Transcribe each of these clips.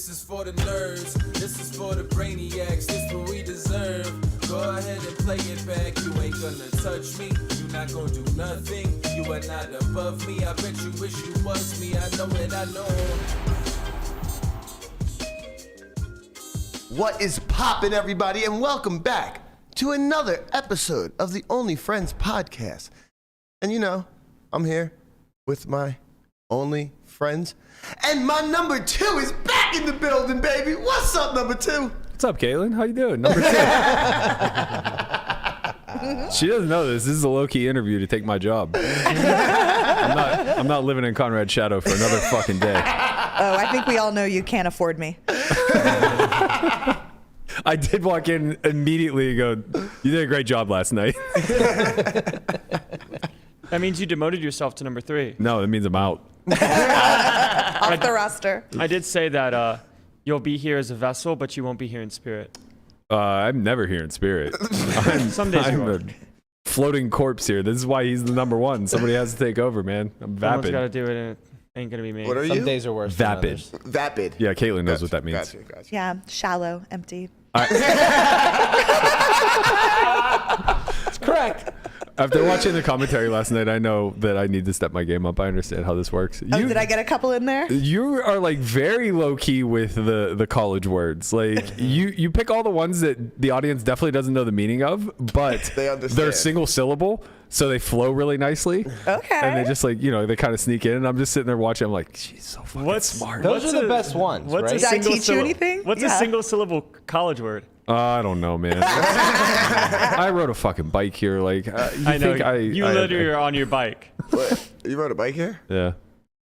This is for the nerds, this is for the brainiacs, this what we deserve. Go ahead and play it back, you ain't gonna touch me, you not gonna do nothing, you are not above me, I bet you wish you was me, I know it, I know. What is poppin', everybody, and welcome back to another episode of the Only Friends podcast. And you know, I'm here with my only friends, and my number 2 is back in the building, baby. What's up, number 2? What's up, Caitlin? How you doing? Number 2. She doesn't know this. This is a low-key interview to take my job. I'm not living in Conrad's shadow for another fucking day. Oh, I think we all know you can't afford me. I did walk in immediately and go, you did a great job last night. That means you demoted yourself to number 3. No, that means I'm out. Off the roster. I did say that you'll be here as a vessel, but you won't be here in spirit. I'm never here in spirit. Some days you I'm are. a floating corpse here. This is why he's the number 1. Somebody has to take over, man. I'm Someone's got to vapid. do it, and it ain't going to be me. What are you? Some days are worse than Vapid. others. Vapid. Yeah, Caitlin knows what that means. Gotcha. Yeah, shallow, empty. That's correct. After watching the commentary last night, I know that I need to step my game up. I understand how this works. Oh, did I get a couple in there? You are like very low key with the college words. Like you pick all the ones that the audience definitely doesn't know the meaning of, but They understand. they're single syllable, so they flow really nicely. Okay. And they just like, you know, they kind of sneak in, and I'm just sitting there watching. I'm like, she's so fucking smart. Those are the best ones, right? Did I teach you anything? What's a Yeah. single syllable college word? I don't know, man. I rode a fucking bike here. Like, you I know. think You literally are on your bike. What? You rode a bike here? Yeah.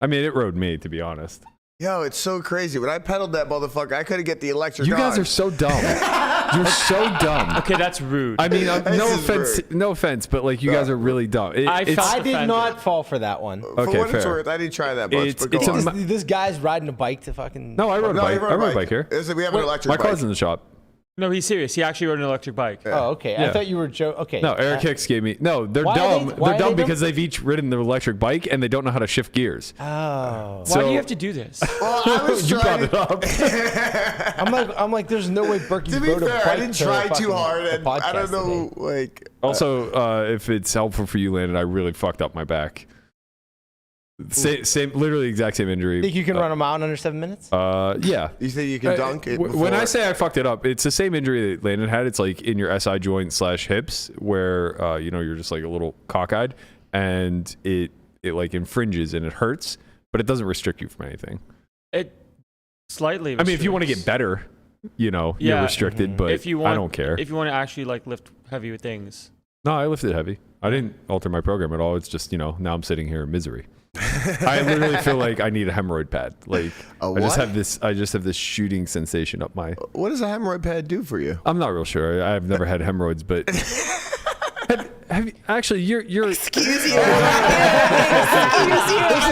I mean, it rode me, to be honest. Yo, it's so crazy. When I pedaled that motherfucker, I couldn't get the electric You guys on. are so dumb. You're so dumb. Okay, that's rude. I mean, This is no offense, but like you guys are really dumb. I It's, felt- I did offended. not fall for that one. For okay, what it's fair. worth, I didn't try that much, but go it's a on. This guy's riding a bike to fucking. no, I rode a No, bike. you rode I rode a bike here. We have an electric My bike. car's in the shop. No, he's serious. He actually rode an electric bike. Oh, okay. Yeah. I thought you were joking. Okay. No, Eric Hicks gave me. No, they're Why are dumb. they- why They're are dumb they dumb? because they've each ridden the electric bike and they don't know how to shift gears. Oh. Why do you have to do this? Well, I was You brought trying it up. I'm like, there's no way Berkey to be rode a bike. fair, I didn't to try fucking too hard, a and I podcast don't know, today. like... Also, if it's helpful for you, Landon, I really fucked up my back. Same, literally exact same injury. Think you can run a mile in under 7 minutes? Yeah. You think you can dunk it When before? I say I fucked it up, it's the same injury that Landon had. It's like in your SI joint / hips, where you know, you're just like a little cockeyed, and it like infringes and it hurts, but it doesn't restrict you from anything. It slightly. I mean, if you want to get restricts. better, you know, Yeah. you're restricted, but if you want, I don't care. If you want to actually like lift heavy things. No, I lifted heavy. I didn't alter my program at all. It's just, you know, now I'm sitting here in misery. I literally feel like I need a hemorrhoid pad. Like I just have this shooting sensation up my. What does a hemorrhoid pad do for you? I'm not real sure. I've never had hemorrhoids, but have you, actually you're Excuse you. Excuse you. I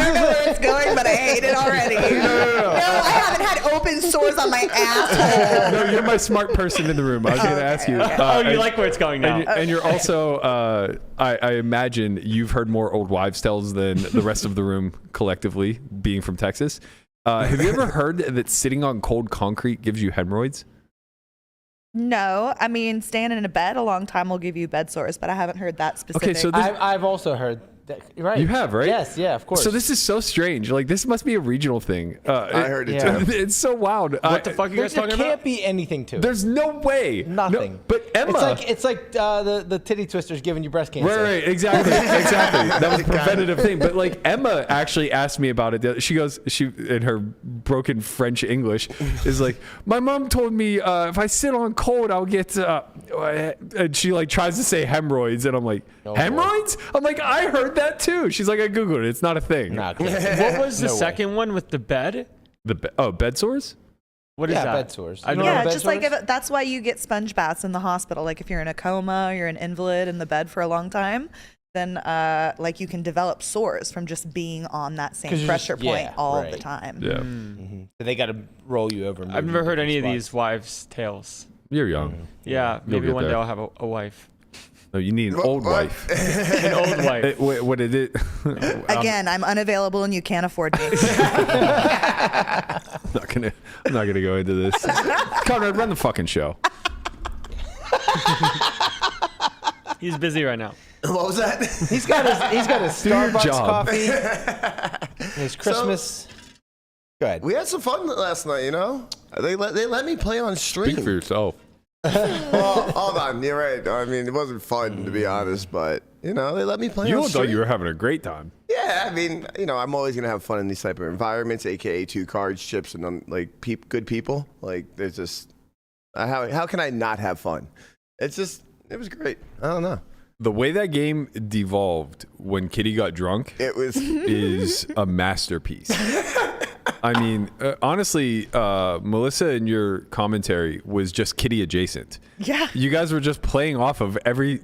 don't know where it's going, but I hate it already. No, I haven't had open sores on my asshole. no, you're my smart person in the room. I was going to ask you. You like where it's going now. And you're also, I imagine you've heard more old wives' tales than the rest of the room collectively, being from Texas. Have you ever heard that sitting on cold concrete gives you hemorrhoids? No, I mean, staying in a bed a long time will give you bed sores, but I haven't heard that specific. Okay, so this, I've also heard that. Right. you have, right? Yes, yeah, of course. So this is so strange. Like, this must be a regional thing. I heard it yeah. too. It's so wild. What the fuck are you guys there talking can't about? be anything to it. There's no way. Nothing. No, but Emma. It's like the titty twisters giving you breast cancer. Right, exactly. That was a preventative thing. But like Emma actually asked me about it. She goes, she in her broken French English is like, my mom told me if I sit on cold, I'll get. And she like tries to say hemorrhoids, and I'm like, Oh, hemorrhoids? I'm like, I heard that too. She's like, I googled it. It's not a thing. Nah, What was the No way. second one with the bed? Bed sores? What is Yeah, that? bed sores. I You don't know know. what Yeah, bed just like sores? that's why you get sponge baths in the hospital. Like if you're in a coma, you're an invalid in the bed for a long time, then like you can develop sores from just being on that 'Cause same you're pressure just- point yeah, all right. the time. Yeah. So they got to roll you over. I've never heard any of these wives' tales. You're young. Yeah, maybe get one day there. I'll have a wife. No, you need an old What? wife. An old wife. What is it? Again, I'm unavailable and you can't afford me. I'm not gonna go into this. Conrad, run the fucking show. He's busy right now. What was that? He's got his your Starbucks job. coffee. His Christmas. Go ahead. We had some fun last night, you know? They let me play on stream. Speak for yourself. Well, hold on, you're right. I mean, it wasn't fun, to be honest, but, you know, they let me play You on all stream. thought you were having a great time. Yeah, I mean, you know, I'm always going to have fun in these type of environments, a.k.a. 2 cards, chips, and, like, good people. Like, there's just... how can I not have fun? It was great. I don't know. The way that game devolved when Kitty got drunk It was... is a masterpiece. I mean, honestly, Melissa, in your commentary was just Kitty adjacent. Yeah. You guys were just playing off of every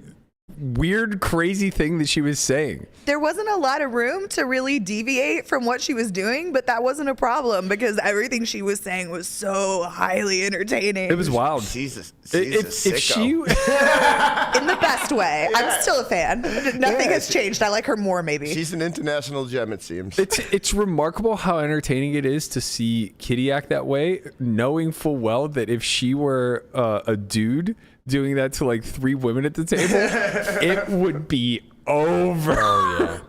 weird, crazy thing that she was saying. There wasn't a lot of room to really deviate from what she was doing, but that wasn't a problem because everything she was saying was so highly entertaining. It was wild. Jesus. If she, in the best way. I'm still a fan. Nothing has changed. I like her more, maybe. She's an international gem, it seems. it's remarkable how entertaining it is to see Kitty act that way, knowing full well that if she were a dude doing that to like 3 women at the table, it would be over. Oh, yeah.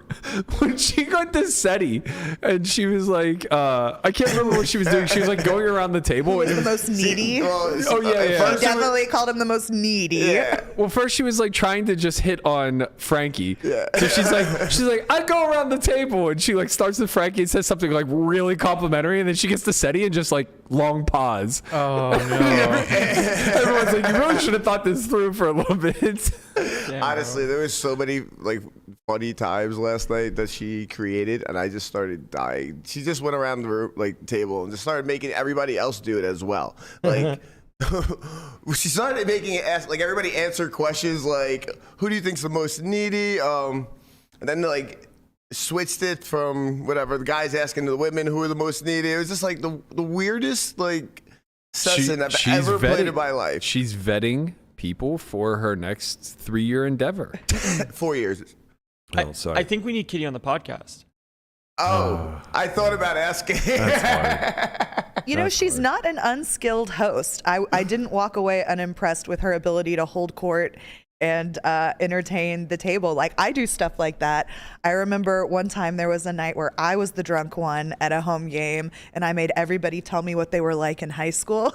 When she got to SETI and she was like, I can't remember what she was doing. She was like going around the table. And the most needy. Oh, yeah, yeah. First She definitely called him the most needy. Yeah. Well, first she was like trying to just hit on Frankie. Yeah. So she's like, I go around the table, and she like starts with Frankie and says something like really complimentary, and then she gets to SETI and just like long pause. Oh no. Everyone's like, you really should have thought this through for a little bit. Damn, Honestly, there was so many like funny times last night that she created, and I just started dying. She just went around the room, like table, and just started making everybody else do it as well. Like she started making it ask, like everybody answer questions like, "Who do you think's the most needy?" And then like switched it from whatever the guys asking the women who are the most needy. It was just like the weirdest like session I've ever played in my life. She's vetting people for her next 3-year endeavor. 4 years. Oh, sorry. I think we need Kitty on the podcast. Oh, I thought about asking. You know, she's not an unskilled host. I didn't walk away unimpressed with her ability to hold court and entertain the table. Like, I do stuff like that. I remember one time there was a night where I was the drunk one at a home game, and I made everybody tell me what they were like in high school.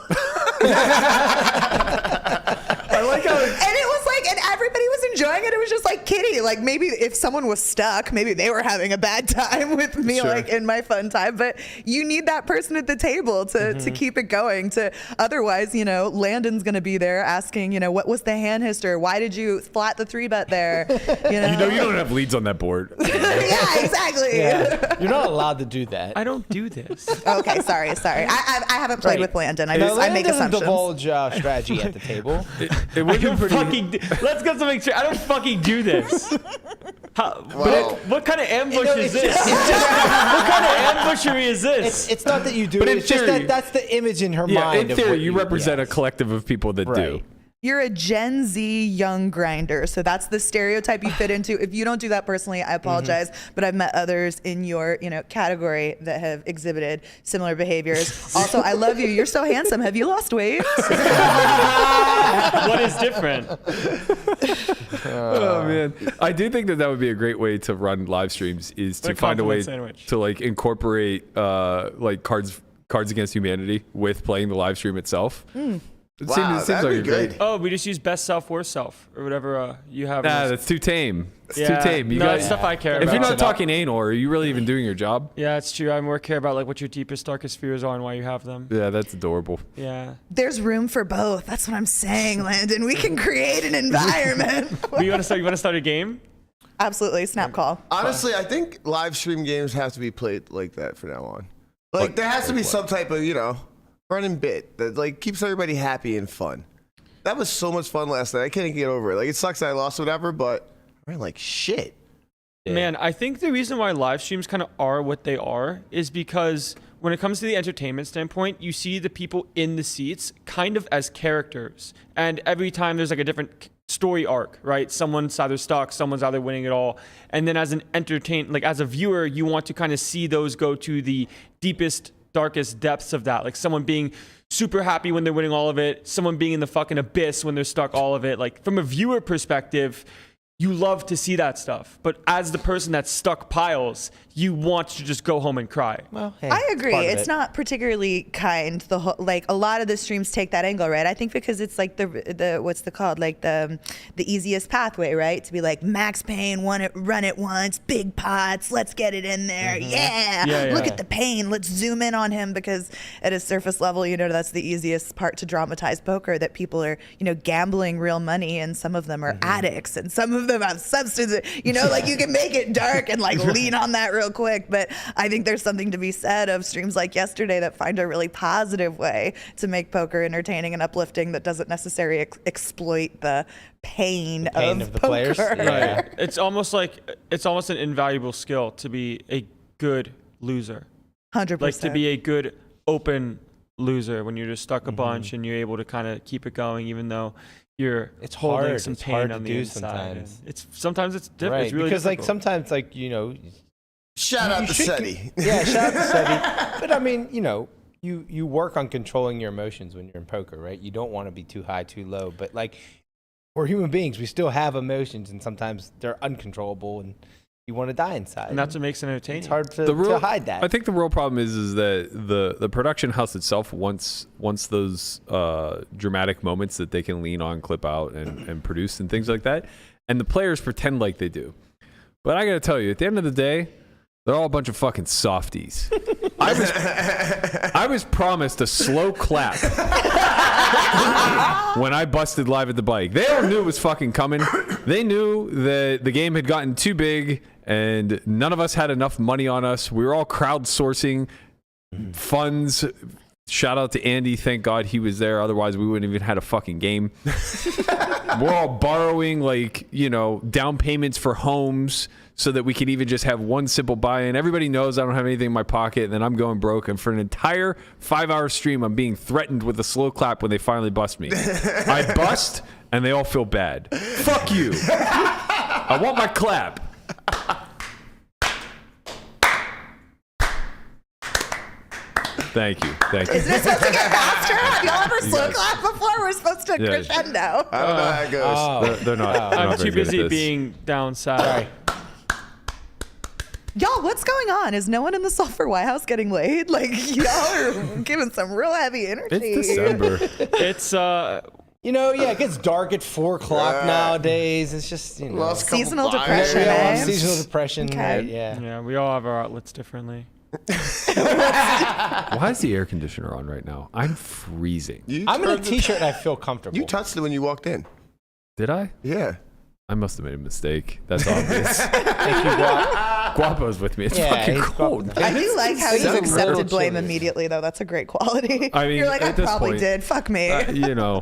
I like how And it was like, and everybody was enjoying it. It was just like Kitty. Like, maybe if someone was stuck, maybe they were having a bad time with me, Sure. like in my fun time. But you need that person at the table to keep it going. To otherwise, you know, Landon's gonna be there asking, you know, what was the hand history? Why did you flat the 3-bet there? You know, you don't have leads on that board. yeah, exactly. Yeah. You're not allowed to do that. I don't do this. Okay, sorry. I haven't played Right. with Landon. I No, I make doesn't assumptions. divulge strategy at the table. It would I be don't pretty. let's get something straight. I don't fucking do this. Well, What kind of ambush know, is it's this? just- What kind of ambushery is this? It's not that you do But it. in It's just theory- that that's the image in her Yeah, mind. in of theory, what you represent a yes. collective of people that do. Right. You're a Gen Z young grinder, so that's the stereotype you fit into. If you don't do that personally, I apologize, but I've met others in your, you know, category that have exhibited similar behaviors. Also, I love you. You're so handsome. Have you lost weight? What is different? Oh man, I do think that would be a great way to run live streams. Is to Like find a way compliment sandwich. to like incorporate like Cards Against Humanity with playing the live stream itself. It Wow, seems that'd like be a great. good. Oh, we just use best self, worst self, or whatever you have. Nah, that's too tame. It's Yeah. too tame. You No, guys, it's stuff I care if you're about. not talking anal, are you really even doing your job? Yeah, it's true. I more care about like what your deepest, darkest fears are and why you have them. Yeah, that's adorable. Yeah. There's room for both. That's what I'm saying, Landon. We can create an environment. You want to start a game? Absolutely. Snap call. honestly, I think live stream games have to be played like that from now on. Like, there has to be some type of, you know, running bit that like keeps everybody happy and fun. That was so much fun last night. I can't get over it. Like, it sucks that I lost, whatever, but I ran like shit. Man, I think the reason why live streams kind of are what they are is because when it comes to the entertainment standpoint, you see the people in the seats kind of as characters. And every time there's like a different story arc, right? Someone's either stuck, someone's either winning it all. And then as an as a viewer, you want to kind of see those go to the deepest, darkest depths of that. Like someone being super happy when they're winning all of it, someone being in the fucking abyss when they're stuck all of it. Like from a viewer perspective, you love to see that stuff. But as the person that's stuck piles, you want to just go home and cry. Well, hey, I agree. part of It's it. not particularly kind. Like a lot of the streams take that angle, right? I think because it's like the what's the called, like the easiest pathway, right? To be like Max Payne, run it once, big pots, let's get it in there, yeah. Look at the pain, let's zoom in on him, because at a surface level, you know, that's the easiest part to dramatize poker. That people are, you know, gambling real money, and some of them are addicts, and some of them have substances. You know, like you can make it dark and like lean on that real quick. But I think there's something to be said of streams like yesterday that find a really positive way to make poker entertaining and uplifting that doesn't necessarily exploit the pain of the poker. players. Yeah. Right. It's almost an invaluable skill to be a good loser. 100%. Like to be a good open loser when you're just stuck a bunch and you're able to kind of keep it going, even though you're holding hard. some It's pain hard on to the do inside. sometimes. And sometimes it's different. Right, It's really because like difficult. sometimes like, you know, Shout out to should- SETI. Yeah, shout out to SETI. But I mean, you know, you work on controlling your emotions when you're in poker, right? You don't want to be too high, too low. But like, we're human beings. We still have emotions, and sometimes they're uncontrollable, and you want to die inside. and that's what makes it entertaining. It's hard to hide that. I think the real problem is that the production house itself wants those dramatic moments that they can lean on, clip out, and produce and things like that, and the players pretend like they do. But I got to tell you, at the end of the day, they're all a bunch of fucking softies. I was promised a slow clap when I busted live at the bike. They all knew it was fucking coming. They knew that the game had gotten too big and none of us had enough money on us. We were all crowdsourcing funds. Shout out to Andy. Thank God he was there. Otherwise, we wouldn't even had a fucking game. We're all borrowing, like, you know, down payments for homes so that we could even just have one simple buy-in. Everybody knows I don't have anything in my pocket, and then I'm going broke. And for an entire 5-hour stream, I'm being threatened with a slow clap when they finally bust me. I bust, and they all feel bad. Fuck you. I want my clap. Thank you. Isn't it supposed to get faster? Have y'all ever slow guys- clap before? We're supposed to Yeah. crescendo. I don't know how it goes. They're not. they're I'm not very too good at busy this. being down sad. Sorry. Y'all, what's going on? Is no one in the Sulphur White House getting laid? Like, y'all are giving some real heavy energy. It's December. It's You know, yeah, it gets dark at 4 o'clock nowadays. It's just, you know. Lost a couple Seasonal buyers. depression, We all have eh? seasonal depression, Okay. right? Yeah. yeah, we all have our outlets differently. Why is the air conditioner on right now? I'm freezing. I'm in a turned it- t-shirt and I feel comfortable. You touched it when you walked in. Did I? Yeah. I must have made a mistake. That's obvious. Thank you, Guap. Guapo's with me. It's Yeah, fucking he's cold. Guapo. I do like how It's you a accepted little blame chilly. immediately, though. That's a great quality. I mean, You're like, I at this probably point, did. Fuck me. You know,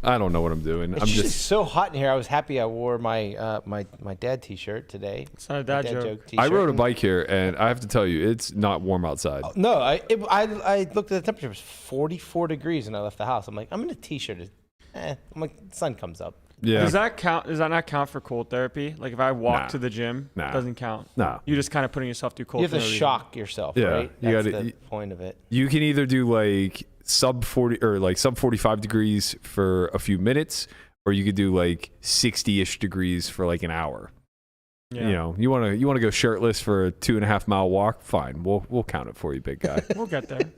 I don't know what I'm doing. It's I'm just just. so hot in here. I was happy I wore my my dad t-shirt today. It's not a My dad joke. I t-shirt. rode a bike here, and I have to tell you, it's not warm outside. No, I looked at the temperature. It was 44 degrees when I left the house. I'm like, I'm in a t-shirt. I'm like, the sun comes up. Yeah. Does that count? Does that not count for cold therapy? Like if I walk Nah. to the gym, Nah. it doesn't count. No. You're just kind of putting yourself through cold. You have for to no reason. shock yourself, Yeah, right? you That's gotta- the point of it. You can either do like sub 40 or like sub 45 degrees for a few minutes, or you could do like 60-ish degrees for like an hour. Yeah. You know, you want to go shirtless for a 2.5 mile walk? Fine, we'll count it for you, big guy. We'll get there.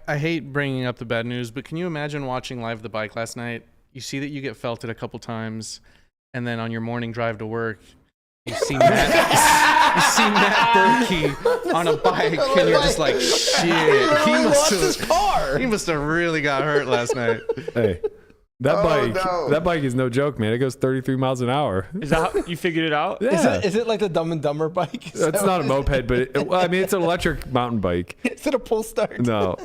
I hate bringing up the bad news, but can you imagine watching live the bike last night? You see that you get felted a couple times, and then on your morning drive to work, you see Matt Berkey on a bike, and you're just like, shit. He must have really got hurt last night. Hey, that Oh, bike, no. that bike is no joke, man. It goes 33 miles an hour. Is that how you figured it out? Yeah. Is it like the Dumb and Dumber bike? It's not a moped, but well, I mean, it's an electric mountain bike. Is it a pull start? No,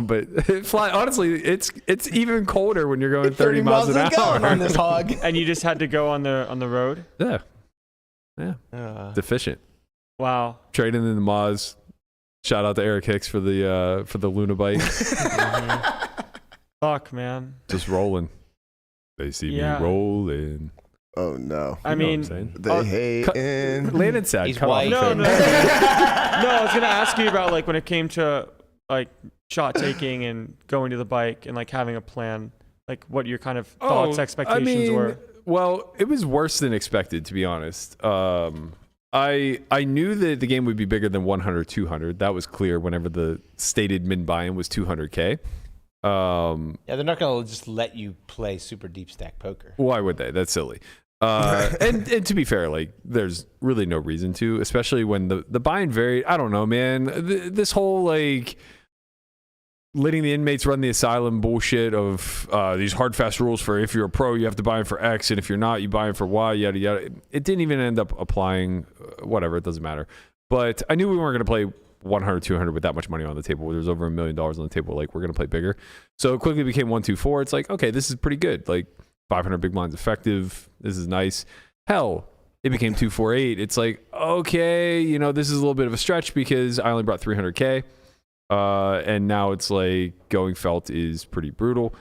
but it honestly, it's even colder when you're going 30 miles an gallon hour. on this hog. And you just had to go on the road? Yeah, deficient. Wow. Trading in the Maz. Shout out to Eric Hicks for the Luna bike. Fuck, man. Just rolling. They see Yeah. me rolling. Oh no. I mean, They hating. Landon said, He's cut off white. the no, thing. no. I was gonna ask you about like when it came to like shot taking and going to the bike and like having a plan, like what your kind of thoughts, expectations were. Well, it was worse than expected, to be honest. I knew that the game would be bigger than 100, 200. That was clear whenever the stated min buy-in was 200K. Yeah, they're not going to just let you play super deep stack poker. Why would they? That's silly. And to be fair, like there's really no reason to, especially when the buy-in varied. I don't know, man. This whole like letting the inmates run the asylum bullshit of these hard fast rules for if you're a pro you have to buy in for X, and if you're not you buy in for Y, yada yada. It didn't even end up applying. Whatever, it doesn't matter. But I knew we weren't going to play 100, 200 with that much money on the table. There's over $1 million on the table. Like, we're going to play bigger. So it quickly became 1, 2, 4. It's like, okay, this is pretty good. Like 500 big blinds effective. This is nice. Hell, it became 2, 4, 8. It's like, okay, you know, this is a little bit of a stretch because I only brought 300K. And now it's like going felt is pretty brutal.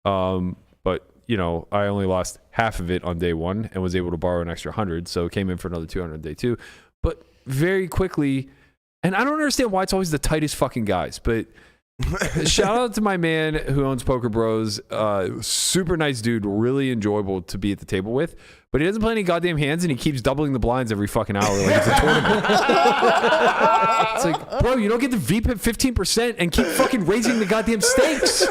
But you know, I only lost half of it on day one and was able to borrow an extra 100. So came in for another 200 day two. But very quickly, and I don't understand why it's always the tightest fucking guys, but shout out to my man who owns Poker Bros. Super nice dude, really enjoyable to be at the table with, but he doesn't play any goddamn hands and he keeps doubling the blinds every fucking hour like it's a tournament. It's like, bro, you don't get the VPIP 15% and keep fucking raising the goddamn stakes.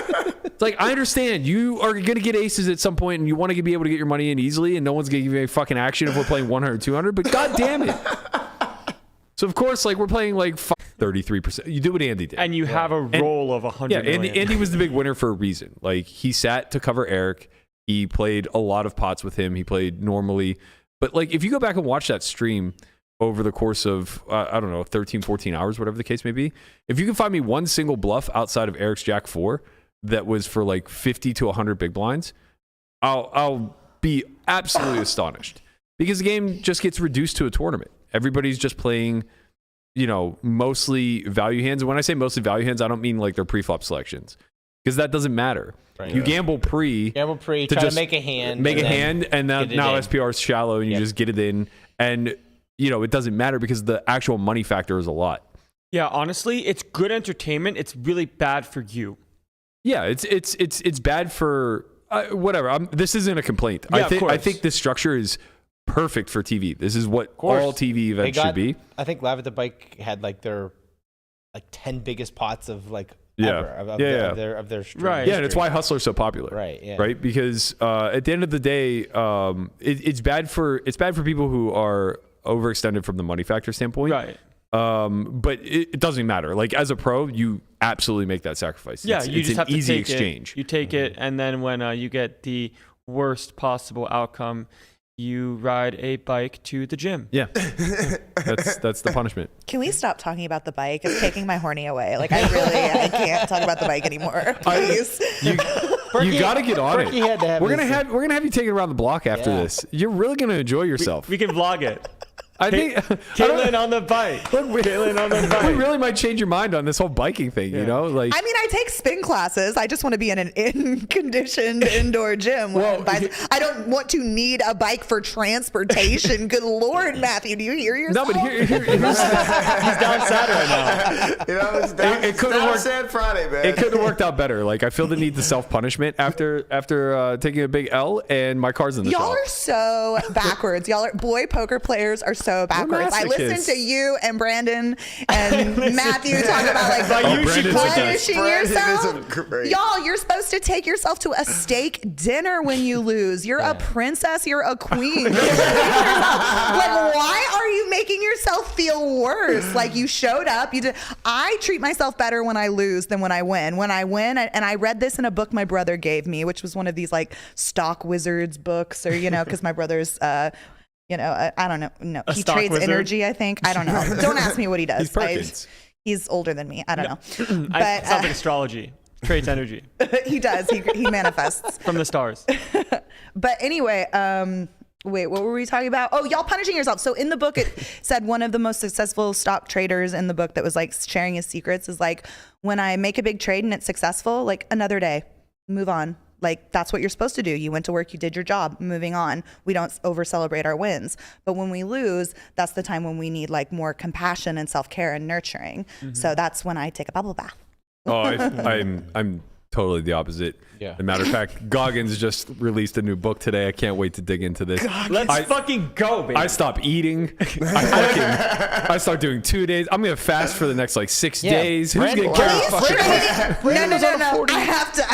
It's like, I understand you are going to get aces at some point and you want to be able to get your money in easily and no one's going to give you any fucking action if we're playing 100, 200, but god damn it. So of course, like we're playing like 33%. You do what Andy did, And you have a roll of 100 yeah, million. Andy was the big winner for a reason. Like he sat to cover Eric. He played a lot of pots with him. He played normally. But like if you go back and watch that stream over the course of, I don't know, 13, 14 hours, whatever the case may be, if you can find me one single bluff outside of Eric's Jack 4 that was for like 50 to 100 big blinds, I'll be absolutely astonished. Because the game just gets reduced to a tournament. Everybody's just playing, you know, mostly value hands. And when I say mostly value hands, I don't mean like their pre-flop selections. Because that doesn't matter. Right. You gamble pre. Try to just make a hand. Make a hand, and now in. SPR is shallow, and you just get it in. And, you know, it doesn't matter because the actual money factor is a lot. Yeah, honestly, it's good entertainment. It's really bad for you. Yeah, it's bad for whatever. This isn't a complaint. Yeah, I think this structure is perfect for TV. This is what all TV events should be. I think Live at the Bike had like their 10 biggest pots of like Yeah. ever of their stream. Right. Yeah, and it's why Hustler's so popular. Right. Yeah. Right, because at the end of the day, it's bad for people who are overextended from the money factor standpoint. Right. But it doesn't matter. Like as a pro, you absolutely make that sacrifice. Yeah, it's you just an have to easy take exchange. it. You take it, and then when you get the worst possible outcome, you ride a bike to the gym. Yeah, that's the punishment. Can we stop talking about the bike? It's taking my horny away. Like I can't talk about the bike anymore. Please. You got to get on Berkey had to have We're his- gonna have you take it around the block after this. You're really gonna enjoy yourself. We can vlog it. I think Caitlin on the bike. Caitlin on the we bike. really might change your mind on this whole biking thing. You know, like I mean, I take spin classes. I just want to be in an conditioned indoor gym. I don't want to need a bike for transportation. Good Lord, Matthew, do you hear yourself? no, but here's He's down sad right now. You know, it's down, It could've down worked- sad Friday, man. it could have worked out better. Like I feel the need to self punishment after taking a big L, and my car's in the Y'all shop. are so backwards. Boy poker players are so backwards. I listen masochists. to you and Brandon and Matthew talk about like you should punishing Brandon yourself. is great. Y'all, you're supposed to take yourself to a steak dinner when you lose. You're a princess. You're a queen. Like, why are you making yourself feel worse? Like you showed up. You did. I treat myself better when I lose than when I win. When I win, and I read this in a book my brother gave me, which was one of these like stock wizards books, or because my brother's. I don't know. No, he stock trades wizard? energy. I think. I don't know. Don't ask me what he does. He's Perkins. He's older than me. I don't know. Sounds But like astrology. Trades energy he does. He manifests. from the stars. But anyway, wait, what were we talking about? Oh, y'all punishing yourself. So in the book, it said one of the most successful stock traders in the book that was like sharing his secrets is like, when I make a big trade and it's successful, like another day, move on. Like, that's what you're supposed to do. You went to work, you did your job, moving on. We don't over celebrate our wins. But when we lose, that's the time when we need like more compassion and self-care and nurturing. So that's when I take a bubble bath. Oh, I'm totally the opposite. Yeah. As a matter of fact, Goggins just released a new book today. I can't wait to dig into this. Let's fucking go, baby. I stop eating. I start doing 2 days. I'm gonna fast for the next like 6 days. Who's Brandon- gonna carry fucking? No. I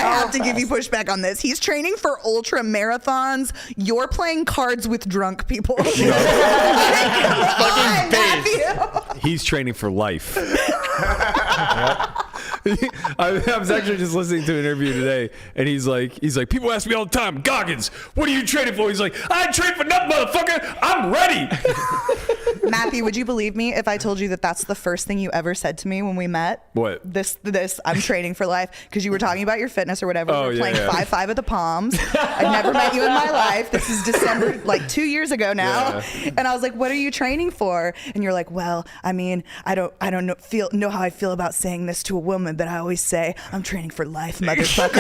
have to give you pushback on this. He's training for ultra marathons. You're playing cards with drunk people. Come on, Matthew. He's training for life. I was actually just listening to an interview today, and he's like, people ask me all the time, Goggins, what are you training for? He's like, I ain't training for nothing, motherfucker. I'm ready. Matthew, would you believe me if I told you that that's the first thing you ever said to me when we met? What? This, I'm training for life, because you were talking about your fitness or whatever. Oh, we were yeah, playing yeah. 5-5 at the Palms. I've never met you in my life. This is December, like 2 years ago now. Yeah. And I was like, what are you training for? And you're like, well, I mean, I don't know how I feel about saying this to a woman, but I always say, I'm training for life, motherfucker.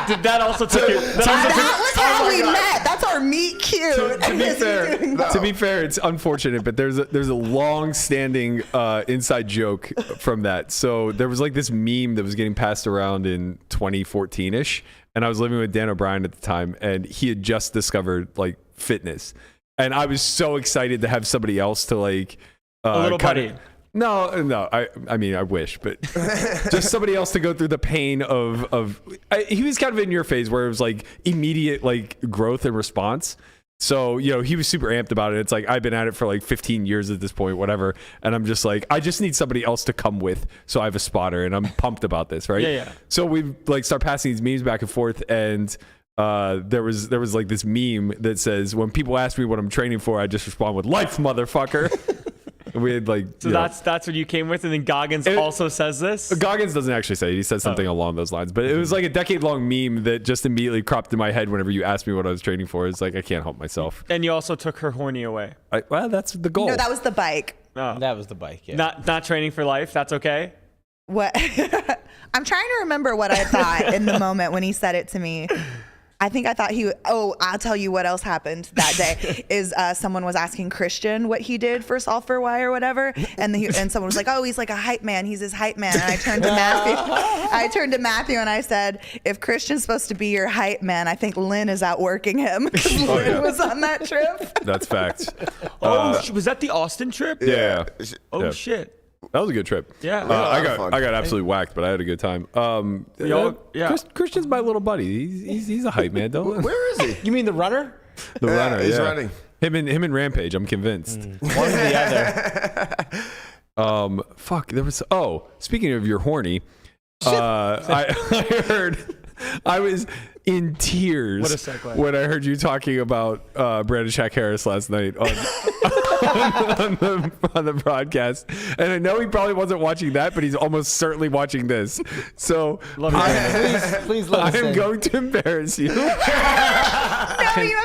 Did that also take your... That was how we met. That's our meet cute. To be fair, it's unfortunate, but there's a long-standing inside joke from that. So there was like this meme that was getting passed around in 2014-ish, and I was living with Dan O'Brien at the time, and he had just discovered like fitness, and I was so excited to have somebody else to like A little kinda- buddy. No. I mean, I wish, but just somebody else to go through the pain of. He was kind of in your phase where it was like immediate like growth and response. So he was super amped about it. It's like I've been at it for like 15 years at this point, whatever. And I'm just like, I just need somebody else to come with, so I have a spotter, and I'm pumped about this, right? Yeah. So we like start passing these memes back and forth, and there was like this meme that says, when people ask me what I'm training for, I just respond with life, motherfucker. We had like So that's what you came with, and then Goggins also says this. Goggins doesn't actually say it. He says something along those lines, but it was like a decade-long meme that just immediately cropped in my head whenever you asked me what I was training for. It's like I can't help myself. And you also took her horny away. Well, that's the goal. No, that was the bike. Oh. That was the bike. Yeah. Not training for life. That's okay. What? I'm trying to remember what I thought in the moment when he said it to me. I think I thought I'll tell you what else happened that day is someone was asking Christian what he did for Solve for Why or whatever. And someone was like, oh, he's like a hype man. He's his hype man. And I turned to Matthew and I said, if Christian's supposed to be your hype man, I think Lynn is outworking him, because Lynn was on that trip. That's facts. Was that the Austin trip? Yeah. Oh, Yeah. shit. That was a good trip. Yeah. I of fun. got absolutely whacked, but I had a good time. Christian's my little buddy. He's a hype man, though. Where is he? You mean the runner? The runner, he's yeah. running. Him and Rampage. I'm convinced. One or the other. There was. Oh, speaking of your horny, I heard. I was in tears What a segue. when I heard you talking about Brandon Shaq Harris last night on the broadcast, and I know he probably wasn't watching that, but he's almost certainly watching this. So Love you, Please let us I am in. going to embarrass you.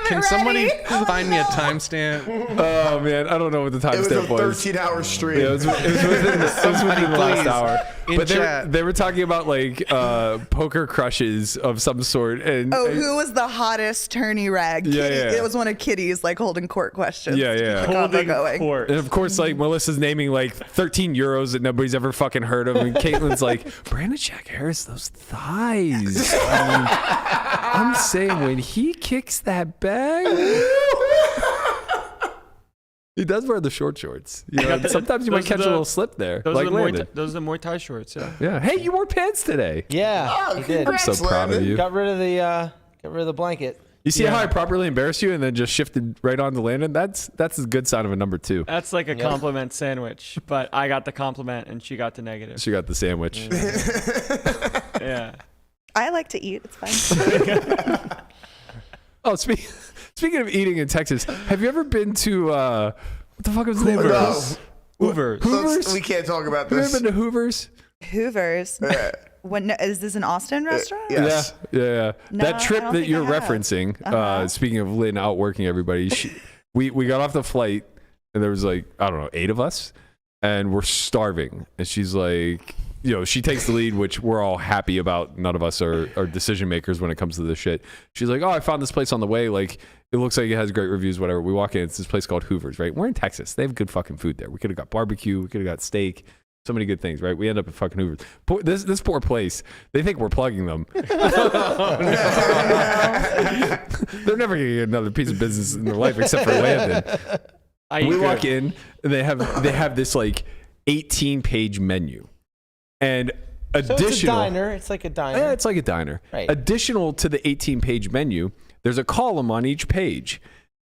Can somebody find me a timestamp? Oh man, I don't know what the It was a timestamp was. 13-hour stream. Yeah, it was within the last please. hour. In But chat. they were talking about like poker crushes of some sort. And Who was the hottest tourney rag? Yeah, Kitty. yeah. It was one of Kitty's like holding court questions. Yeah, yeah. To keep the convo Holding going. court. And of course, like Melissa's naming like 13 euros that nobody's ever fucking heard of, and Caitlin's like, Brandon Shaq Harris, those thighs. I'm saying when he kicks that bag, he does wear the short shorts. You know, sometimes you might those are catch a the- little slip there, Those like are the Landon. those are the Muay Thai shorts. Yeah. Yeah. Hey, you wore pants today. Yeah, Oh, he did. I'm so congrats, proud of Landon. you. Got rid of the blanket. You see how I properly embarrassed you and then just shifted right on to Landon? That's a good sign of a number 2. That's like a compliment sandwich, but I got the compliment and she got the negative. She got the sandwich. Yeah. I like to eat. It's fine. Oh, speaking of eating in Texas, have you ever been to what the fuck was the name of Hoovers. it? Hoovers. Hoovers? We can't talk about Have you this. ever been to Hoover's? Hoover's. Is this an Austin restaurant? Yes. Yeah. No, That I trip don't that think you're I have. referencing, speaking of Lynn outworking everybody, we got off the flight and there was like, I don't know, 8 of us and we're starving. And she's like, she takes the lead, which we're all happy about. None of us are decision makers when it comes to this shit. She's like, oh, I found this place on the way. Like, it looks like it has great reviews, whatever. We walk in, it's this place called Hoover's, right? We're in Texas. They have good fucking food there. We could have got barbecue. We could have got steak. So many good things, right? We end up at fucking Hoover's. This poor place, they think we're plugging them. They're never going to get another piece of business in their life except for Landon. We walk in, and they have this like 18-page menu. And additional, so it's a diner. It's like a diner. Yeah, it's like a diner. Right. Additional to the 18-page menu, there's a column on each page.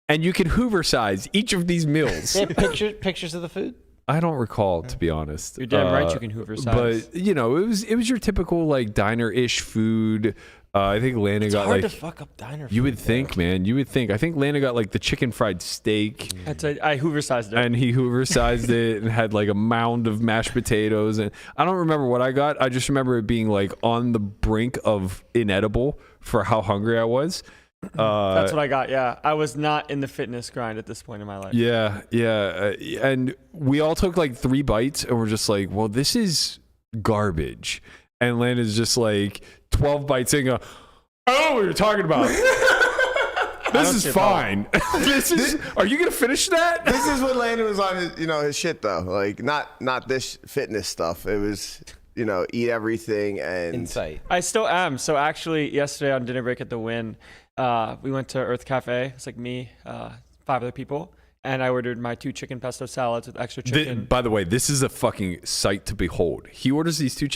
And you can Hoover size each of these meals. They have pictures of the food? I don't recall, to be honest. You're damn right you can Hoover size. But, it was your typical, like, diner-ish food. I think Landon got, like... It's hard to fuck up diner food. You would think, man. You would think. I think Landon got, like, the chicken fried steak. I Hoover sized it. And he Hoover sized it and had, like, a mound of mashed potatoes. And I don't remember what I got. I just remember it being, like, on the brink of inedible for how hungry I was. That's what I got. Yeah, I was not in the fitness grind at this point in my life. Yeah. And we all took like 3 bites and we're just like, well, this is garbage. And Landon's just like 12 bites in, go, I don't know what you're talking about. This is fine. Are you gonna finish that? This is what Landon was on his shit though. Like not this fitness stuff. It was eat everything and insight. I still am. So actually, yesterday on dinner break at the Wynn, we went to Earth Cafe. It's like me, 5 other people, and I ordered my 2 chicken pesto salads with extra chicken. By the way, this is a fucking sight to behold. He orders these 2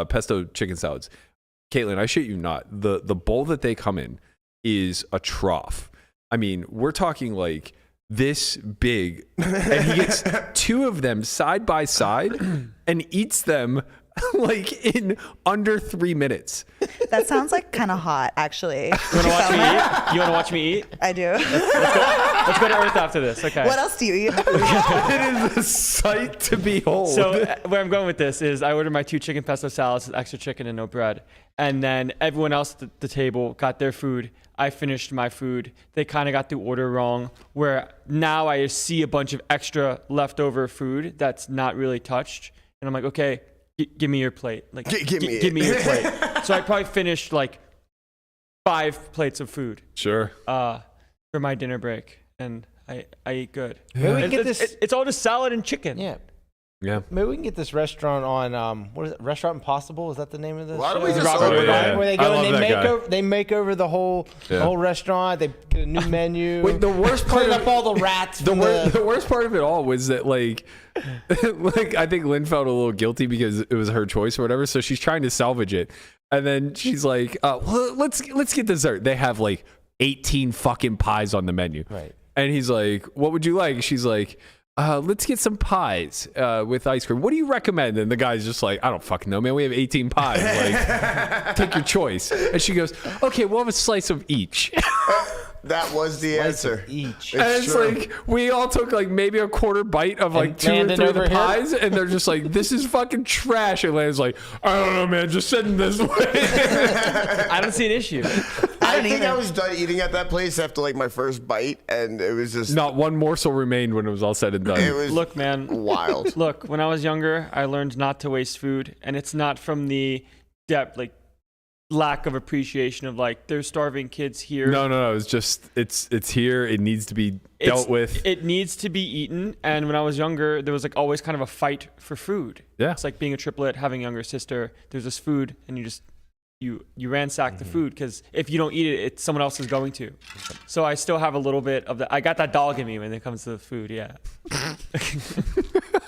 pesto chicken salads. Caitlin, I shit you not. The bowl that they come in is a trough. I mean, we're talking like this big, and he gets 2 of them side by side and eats them like in under 3 minutes. That sounds like kind of hot, actually. You want to watch me eat? You want to watch me eat? I do. Let's go to Earth after this. Okay. What else do you eat? It is a sight to behold. So where I'm going with this is I ordered my 2 chicken pesto salads with extra chicken and no bread. And then everyone else at the table got their food. I finished my food. They kind of got the order wrong, where now I see a bunch of extra leftover food that's not really touched. And I'm like, okay, give me your plate. Like, give me your plate. So I probably finished like 5 plates of food. Sure. For my dinner break. And I eat good. Maybe we can get this. It's all just salad and chicken. Yeah. Maybe we can get this restaurant on what is it? Restaurant Impossible? Is that the name of this? Why don't we show? just open it? Where they go and they make over the whole restaurant. They get a new menu. Wait, the worst part clean of up all the rats. the worst part of it all was that like I think Lynn felt a little guilty because it was her choice or whatever. So she's trying to salvage it, and then she's like, well, "Let's get dessert." They have like 18 fucking pies on the menu, right? And he's like, "What would you like?" She's like, let's get some pies with ice cream. What do you recommend? And the guy's just like, I don't fucking know, man. We have 18 pies. Like, take your choice. And she goes, okay, we'll have a slice of each. That was the answer. Each. And it's like, we all took like maybe a quarter bite of like 2 or 3 of the pies. And they're just like, this is fucking trash. And Landon's like, I don't know, man. Just send them this way. I don't see an issue. I think I was done eating at that place after like my first bite, and it was just not one morsel remained when it was all said and done. It was Look, man, wild. Look, when I was younger, I learned not to waste food, and it's not from the depth, like lack of appreciation of like there's starving kids here. No. It's just it's here. It needs to be dealt with. It needs to be eaten. And when I was younger, there was like always kind of a fight for food. Yeah, it's like being a triplet, having a younger sister. There's this food, and you just you ransack the food because if you don't eat it, someone else is going to. So I still have a little bit of that. I got that dog in me when it comes to the food. Yeah.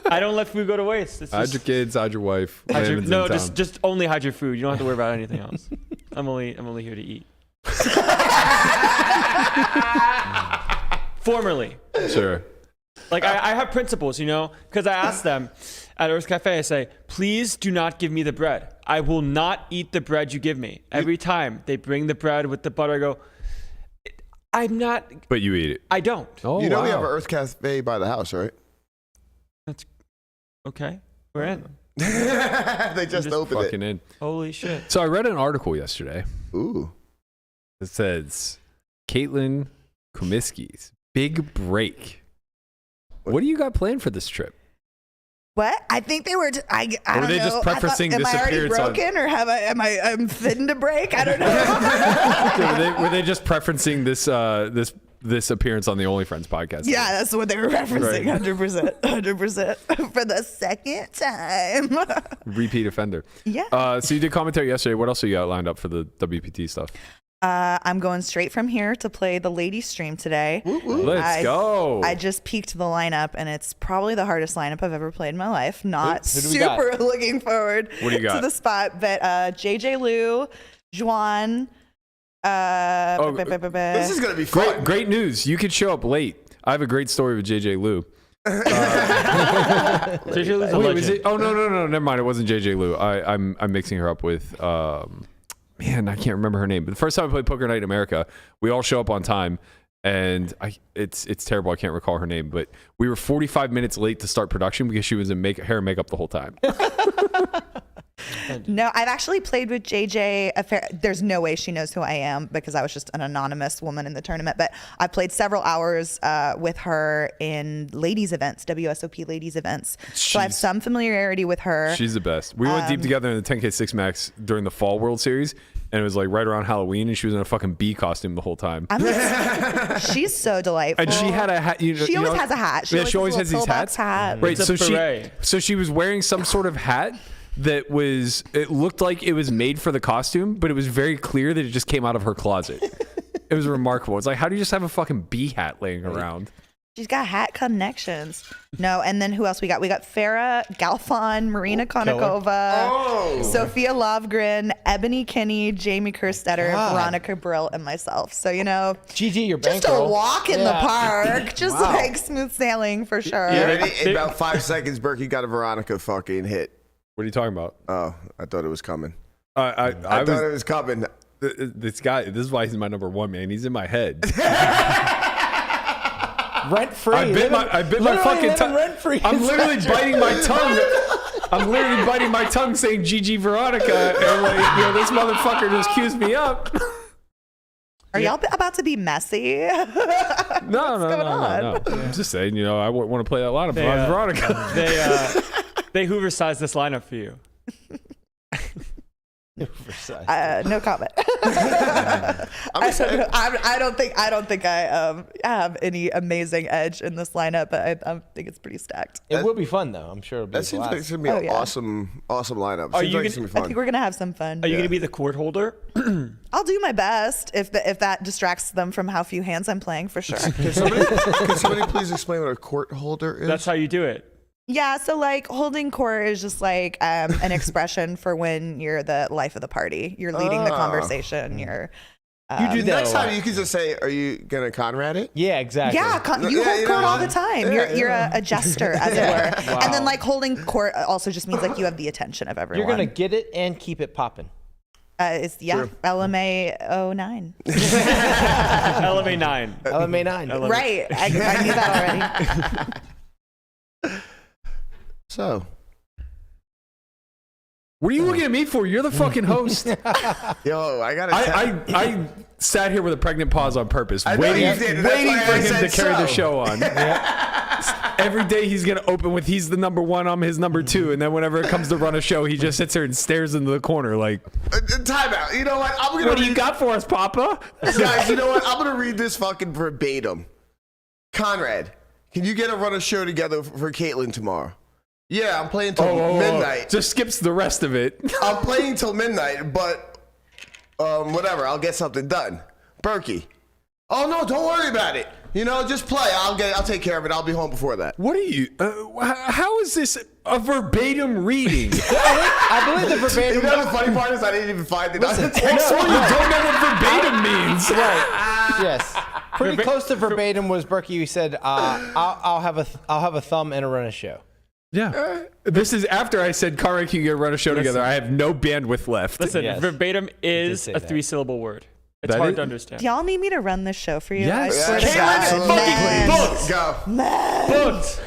I don't let food go to waste. It's hide your kids, hide your wife. Just only hide your food. You don't have to worry about anything else. I'm only here to eat. Formerly. Sure. Like I have principles, because I asked them at Earth Cafe, I say, please do not give me the bread. I will not eat the bread you give me. Every time they bring the bread with the butter, I go, I'm not. But you eat it. I don't. Oh, we have an Earth Cafe by the house, right? That's okay. We're in. They just opened fucking it. in. Holy shit. So I read an article yesterday. Ooh. It says Caitlin Comeskey's big break. What do you got planned for this trip? What? I think they were. I Or were don't they know. just prefacing am this I already appearance on- broken, or I'm fitting to break? I don't know. were they just preferencing this appearance on the Only Friends podcast? Yeah, that's what they were referencing. 100%. For the second time. Repeat offender. Yeah. So you did commentary yesterday. What else you got lined up for the WPT stuff? I'm going straight from here to play the ladies stream today. Let's go. I just peeked the lineup, and it's probably the hardest lineup I've ever played in my life. Not Who do we got? super looking forward What do you got? to the spot, but JJ Liu, Juan. This is gonna be fun. Great news. You could show up late. I have a great story with JJ Liu. JJ Lou's a Wait, was legend. it? Oh no, never mind. It wasn't JJ Liu. I'm mixing her up with man, I can't remember her name. But the first time I played Poker Night in America, we all show up on time, and it's terrible. I can't recall her name, but we were 45 minutes late to start production because she was in hair and makeup the whole time. No, I've actually played with JJ. There's no way she knows who I am because I was just an anonymous woman in the tournament. But I played several hours with her in ladies events, WSOP ladies events. So I have some familiarity with her. She's the best. We went deep together in the 10K 6 Max during the Fall World Series, and it was like right around Halloween, and she was in a fucking bee costume the whole time. She's so delightful. And she had a hat. She always has a hat. She always has these hats. Hat. Right. It's a beret. So she was wearing some sort of hat that it looked like it was made for the costume, but it was very clear that it just came out of her closet. It was remarkable. It's like, how do you just have a fucking bee hat laying around? She's got hat connections. No, and then who else we got? We got Farah Galfon, Marina Konnikova, Sophia Lovgren, Ebony Kinney, Jamie Kerstetter, Veronica Brill, and myself. So, GG, your just a bankroll. walk in the park. Just like smooth sailing for sure. Yeah, in about 5 seconds, Berkey got a Veronica fucking hit. What are you talking about? Oh, I thought it was coming. I thought it was coming. This guy, this is why he's my number one, man. He's in my head. Rent free. I bit my fucking tongue. Rent free. I'm literally biting my tongue. I'm literally biting my tongue saying GG Veronica, and this motherfucker just cues me up. Are y'all about to be messy? No. I'm just saying, I want to play that lineup. Veronica. They Hoover sized this lineup for you. No comment. I don't think I have any amazing edge in this lineup, but I think it's pretty stacked. It will be fun though. I'm sure it'll be. That seems like it's gonna be an awesome lineup. Are Seems you like it's gonna be fun. I think we're gonna have some fun. Are you going to be the court holder? I'll do my best if that distracts them from how few hands I'm playing, for sure. Can somebody please explain what a court holder is? That's how you do it. Yeah, so like holding court is just like an expression for when you're the life of the party. You're leading the conversation. You're You do that. Next time you can just say, "Are you gonna Conrad it?" Yeah, exactly. you hold you court know all what? the time. Yeah, You're a jester, as it were. Wow. And then like holding court also just means like you have the attention of everyone. You're gonna get it and keep it popping. It's LMA 09. LMA 9. LMA 9. Right. I knew that already. So, What are you looking at me for? You're the fucking host. yo, I gotta. I sat here with a pregnant pause on purpose, I know waiting you did. That's why for I him said to carry the so. show on. Every day he's gonna open with he's the number one, I'm his number two, and then whenever it comes to run a show, he just sits there and stares into the corner like, Time out. You know what? I'm gonna. "What do you got for us, Papa?" Guys, you know what? I'm gonna read this fucking verbatim. Conrad, can you get a run a show together for Caitlin tomorrow? Yeah, I'm playing till midnight. Just skips the rest of it. I'm playing till midnight, but whatever. I'll get something done. Berkey. Oh no, don't worry about it. Just play. I'll take care of it. I'll be home before that. What are you? How is this a verbatim reading? I believe the verbatim. The funny part is I didn't even find it. So you don't know what verbatim means. Right. Yes. Pretty close to verbatim was Berkey. You said, "I'll have a thumb and a run a show." Yeah. This is after I said, "Kara, can you run a show together?" I have no bandwidth left. Listen, Yes. verbatim is say a that. 3-syllable word. It's That hard is- to understand. Do y'all need me to run this show for you? Yes. I swear to Caitlin, God. fucking Man. booked. Go. Booked.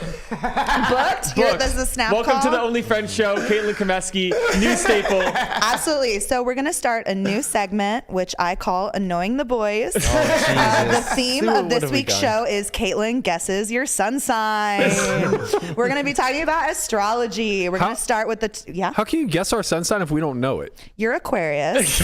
Booked? Here, this is a snap Welcome call. to the Only Friends show. Caitlin Comeskey, new staple. Absolutely. So we're going to start a new segment, which I call Annoying the Boys. The theme of this week's show is Caitlin Guesses Your Sun Sign. We're going to be talking about astrology. We're going to start with the... How can you guess our sun sign if we don't know it? You're Aquarius.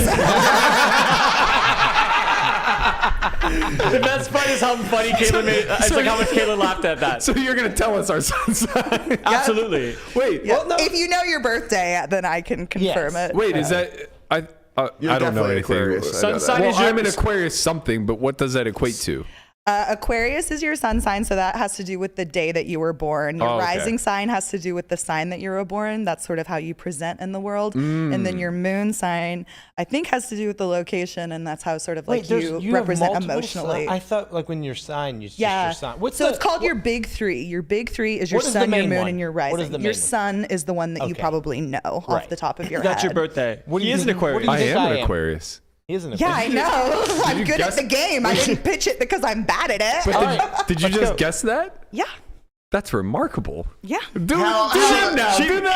The best part is how funny Caitlin made. It's like how much Caitlin laughed at that. So you're gonna tell us our sun sign? Absolutely. Wait. Yeah. If you know your birthday, then I can confirm it. Wait. Is that I don't know definitely anything. Aquarius. Sun sign is I'm an Aquarius something, but what does that equate to? Aquarius is your sun sign, so that has to do with the day that you were born. Your rising sign has to do with the sign that you were born. That's sort of how you present in the world. And then your moon sign, I think, has to do with the location, and that's how sort of like you represent emotionally. I thought like when your sign, just your sign. It's called your big three. Your big three is your sun, your moon, and your rising. Your sun is the one that you probably know off the top of your head. That's your birthday. He is an Aquarius. I am an Aquarius. Yeah, I know. I'm good at the game. I didn't pitch it because I'm bad at it. But did you just guess that? Yeah. That's remarkable. Yeah. Do them now. Do them now. You know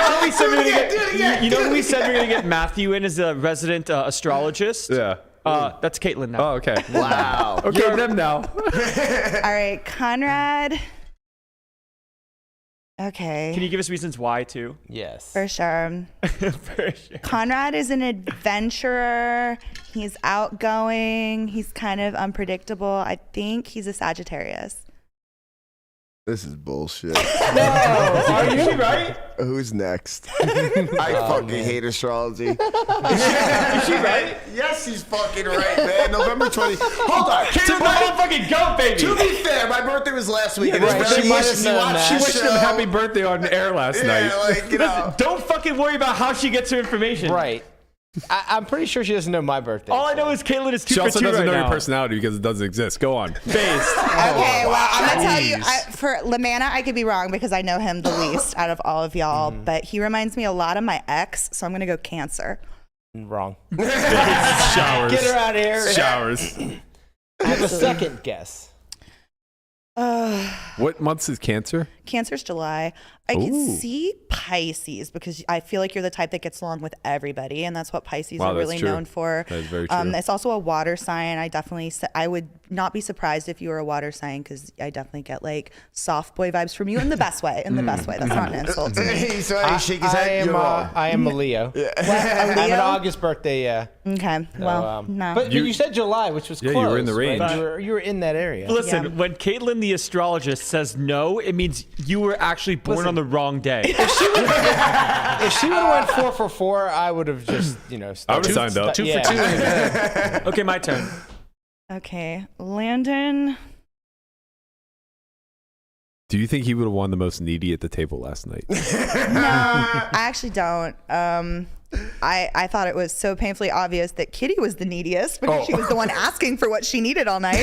how we said we're gonna get? You know who we said we're gonna get Matthew in as a resident astrologist? Yeah. That's Caitlin now. Oh, okay. Wow. Okay, them now. All right, Conrad. Okay. Can you give us reasons why too? Yes. For sure. For sure. Conrad is an adventurer. He's outgoing. He's kind of unpredictable. I think he's a Sagittarius. This is bullshit. Are you right? Who's next? I fucking hate astrology. Is she right? Yes, she's fucking right, man. November 20. Hold on. Fucking go, baby. To be fair, my birthday was last week. She wished him happy birthday on air last night. Yeah, like, you know. Don't fucking worry about how she gets her information. Right. I'm pretty sure she doesn't know my birthday. All I know is Caitlin is 2 She for also 2 doesn't right know now. your personality because it doesn't exist. Go on. Based. Okay, well, I'm going to tell you, for Lamanna, I could be wrong because I know him the least out of all of y'all, but he reminds me a lot of my ex, so I'm going to go Cancer. Wrong. Showers. Get her out of here. Showers. I have a second guess. What months is Cancer? Cancer's July. I Ooh. can see Pisces because I feel like you're the type that gets along with everybody, and that's what Pisces Wow, are that's really true. known for. That is very true. It's also a water sign. I would not be surprised if you were a water sign because I definitely get like soft boy vibes from you in the best way. In the best way. That's not an insult to me. Hey, so he shake his head. You're wrong. I am a Leo. What, a I have an Leo? August birthday, yeah. Okay. Well, no. But you said July, which was Yeah, close. you were in the range. Right? You were in that area. Listen, Yeah. when Caitlin the astrologist says no, it means you were actually born on the wrong day. If she would have went 4 for 4, I would have just, I would've signed up. 2 for 2. Okay, my turn. Okay. Landon. Do you think he would have won the most needy at the table last night? No, I actually don't. I thought it was so painfully obvious that Kitty was the neediest because she was the one asking for what she needed all night.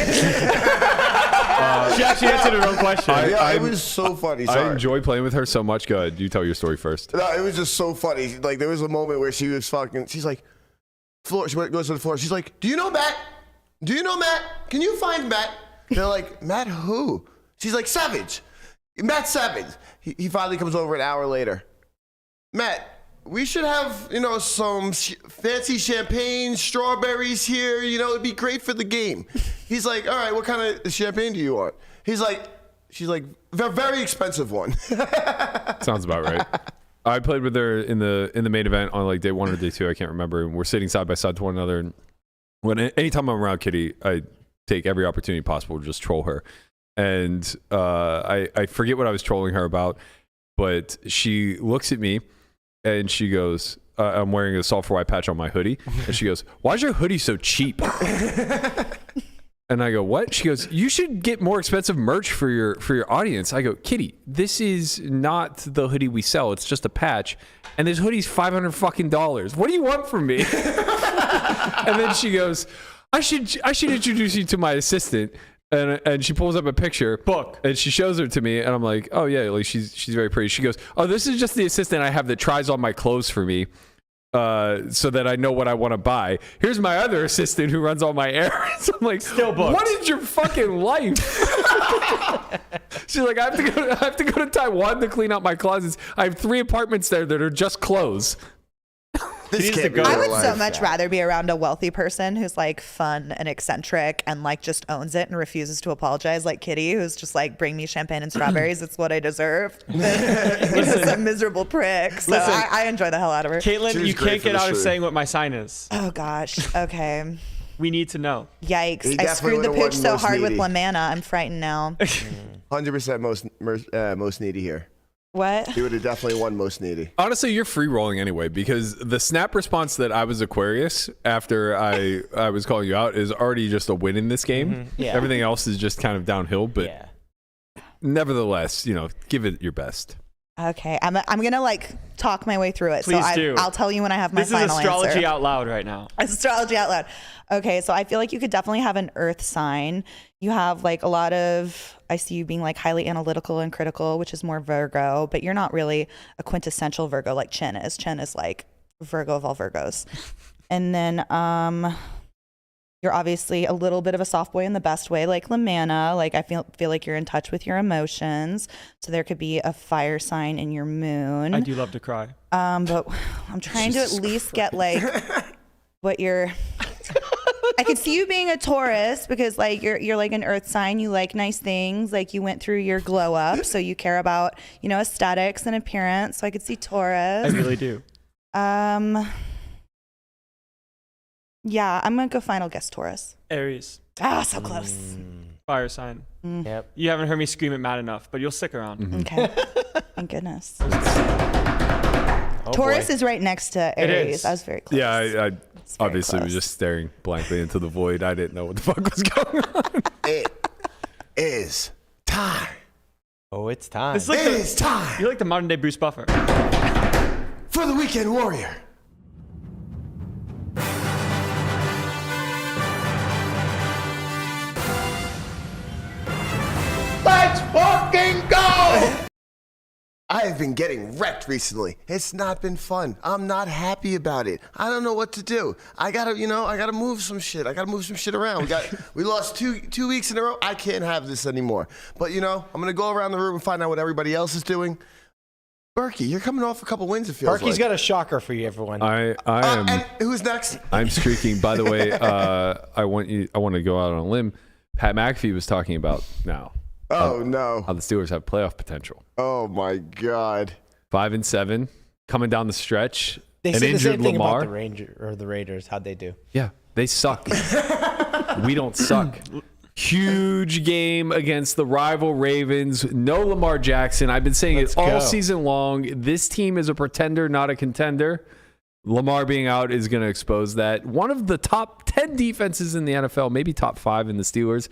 She actually answered her own question. It was so funny. Sorry. I enjoy playing with her so much. Go ahead. You tell your story first. No, it was just so funny. Like, there was a moment where she was fucking, she's like, floor, she goes to the floor. She's like, do you know Matt? Do you know Matt? Can you find Matt? They're like, Matt who? She's like, Savage. Matt Savage. He finally comes over an hour later. Matt, we should have, some fancy champagne, strawberries here. It'd be great for the game. He's like, all right, what kind of champagne do you want? She's like, a very expensive one. Sounds about right. I played with her in the main event on like day 1 or day 2. I can't remember. And we're sitting side by side to one another. And anytime I'm around Kitty, I take every opportunity possible to just troll her. And I forget what I was trolling her about, but she looks at me and she goes, I'm wearing a sulfur white patch on my hoodie. And she goes, why is your hoodie so cheap? And I go, what? She goes, you should get more expensive merch for your audience. I go, Kitty, this is not the hoodie we sell. It's just a patch. And this hoodie's $500 What do you want from me? And then she goes, I should introduce you to my assistant. And she pulls up a picture book and she shows her to me and I'm like, oh yeah, like she's very pretty. She goes, oh, this is just the assistant I have that tries on my clothes for me. so that I know what I want to buy. Here's my other assistant who runs all my errands. I'm like, Still booked. what is your fucking life? She's like, I have to go to Taiwan to clean out my closets. I have 3 apartments there that are just clothes. This needs to can't be go. I real would life. so much rather be around a wealthy person who's like fun and eccentric and like just owns it and refuses to apologize, like Kitty, who's just like, bring me champagne and strawberries, it's what I deserve. He's just a miserable prick. So Listen. I enjoy the hell out of her. Caitlin, She was you great can't for get the out of shoe. saying what my sign is. Oh gosh. Okay. We need to know. Yikes. He I definitely screwed the would've pitch won so most hard with needy. LaManna. I'm frightened now. 100% most needy here. What? He would have definitely won most needy. Honestly, you're free rolling anyway, because the snap response that I was Aquarius after I was calling you out is already just a win in this game. Yeah. Everything else is just kind of downhill, but Yeah. nevertheless, give it your best. Okay. I'm gonna like talk my way through it. Please so do. I'll tell you when I have my This is final astrology answer. out loud right now. Astrology out loud. Okay, so I feel like you could definitely have an earth sign. You have like a lot of, I see you being like highly analytical and critical, which is more Virgo, but you're not really a quintessential Virgo like Chen is. Chen is like Virgo of all Virgos. And then you're obviously a little bit of a soft boy in the best way, like LaManna. Like I feel like you're in touch with your emotions. So there could be a fire sign in your moon. I do love to cry. But I'm trying to at least get like what you're. I could see you being a Taurus because like you're like an earth sign. You like nice things. Like you went through your glow up, so you care about aesthetics and appearance. So I could see I Taurus. really do. Yeah, I'm gonna go final guess Taurus. Aries, Ah, so close. fire sign. Yep. You haven't heard me scream it mad enough, but you'll stick around. Okay. Thank goodness. Oh, Taurus boy. is right next to It Aries. is. I was very close. Yeah, I very obviously was close. just staring blankly into the void. I didn't know what the fuck was going on. It is time. Oh, it's time. It's like It is time you're like the modern day Bruce Buffer. for the Weekend Warrior. Let's fucking go! I have been getting wrecked recently. It's not been fun. I'm not happy about it. I don't know what to do. I gotta move some shit. I gotta move some shit around. We lost two weeks in a row. I can't have this anymore. But I'm gonna go around the room and find out what everybody else is doing. Berkey, you're coming off a couple wins. It feels Berkey's like. got a shocker for you, everyone. I am. And who's next? I'm streaking. By the way, I want to go out on a limb. Pat McAfee was talking about now Oh no! how the Steelers have playoff potential. Oh my God! 5-7 coming down the stretch. They An said the injured same thing Lamar. about the Raiders. How'd they do? Yeah, they suck. We don't suck. Huge game against the rival Ravens. No Lamar Jackson. I've been saying Let's it all go. season long. This team is a pretender, not a contender. Lamar being out is going to expose that. One of the top 10 defenses in the NFL, maybe top 5 in the Steelers.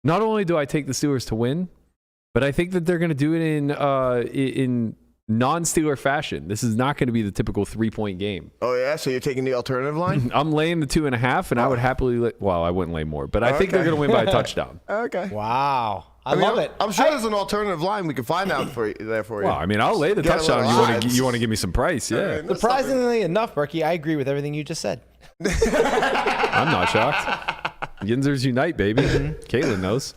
Not only do I take the Steelers to win, but I think that they're going to do it in non-Steeler fashion. This is not going to be the typical 3-point game. Oh yeah, so you're taking the alternative line? I'm laying the 2.5, and I would happily I wouldn't lay more, but I think they're Okay. going to win by a touchdown. Okay. Wow. I love it. I'm sure there's an alternative line we can find out for you. Well, I mean, I'll lay the Get a touchdown. little odds. You want to give me some price? Yeah, Surprisingly enough, Berkey, I agree with everything you just said. I'm not shocked. Yinzers unite, baby. Caitlin knows.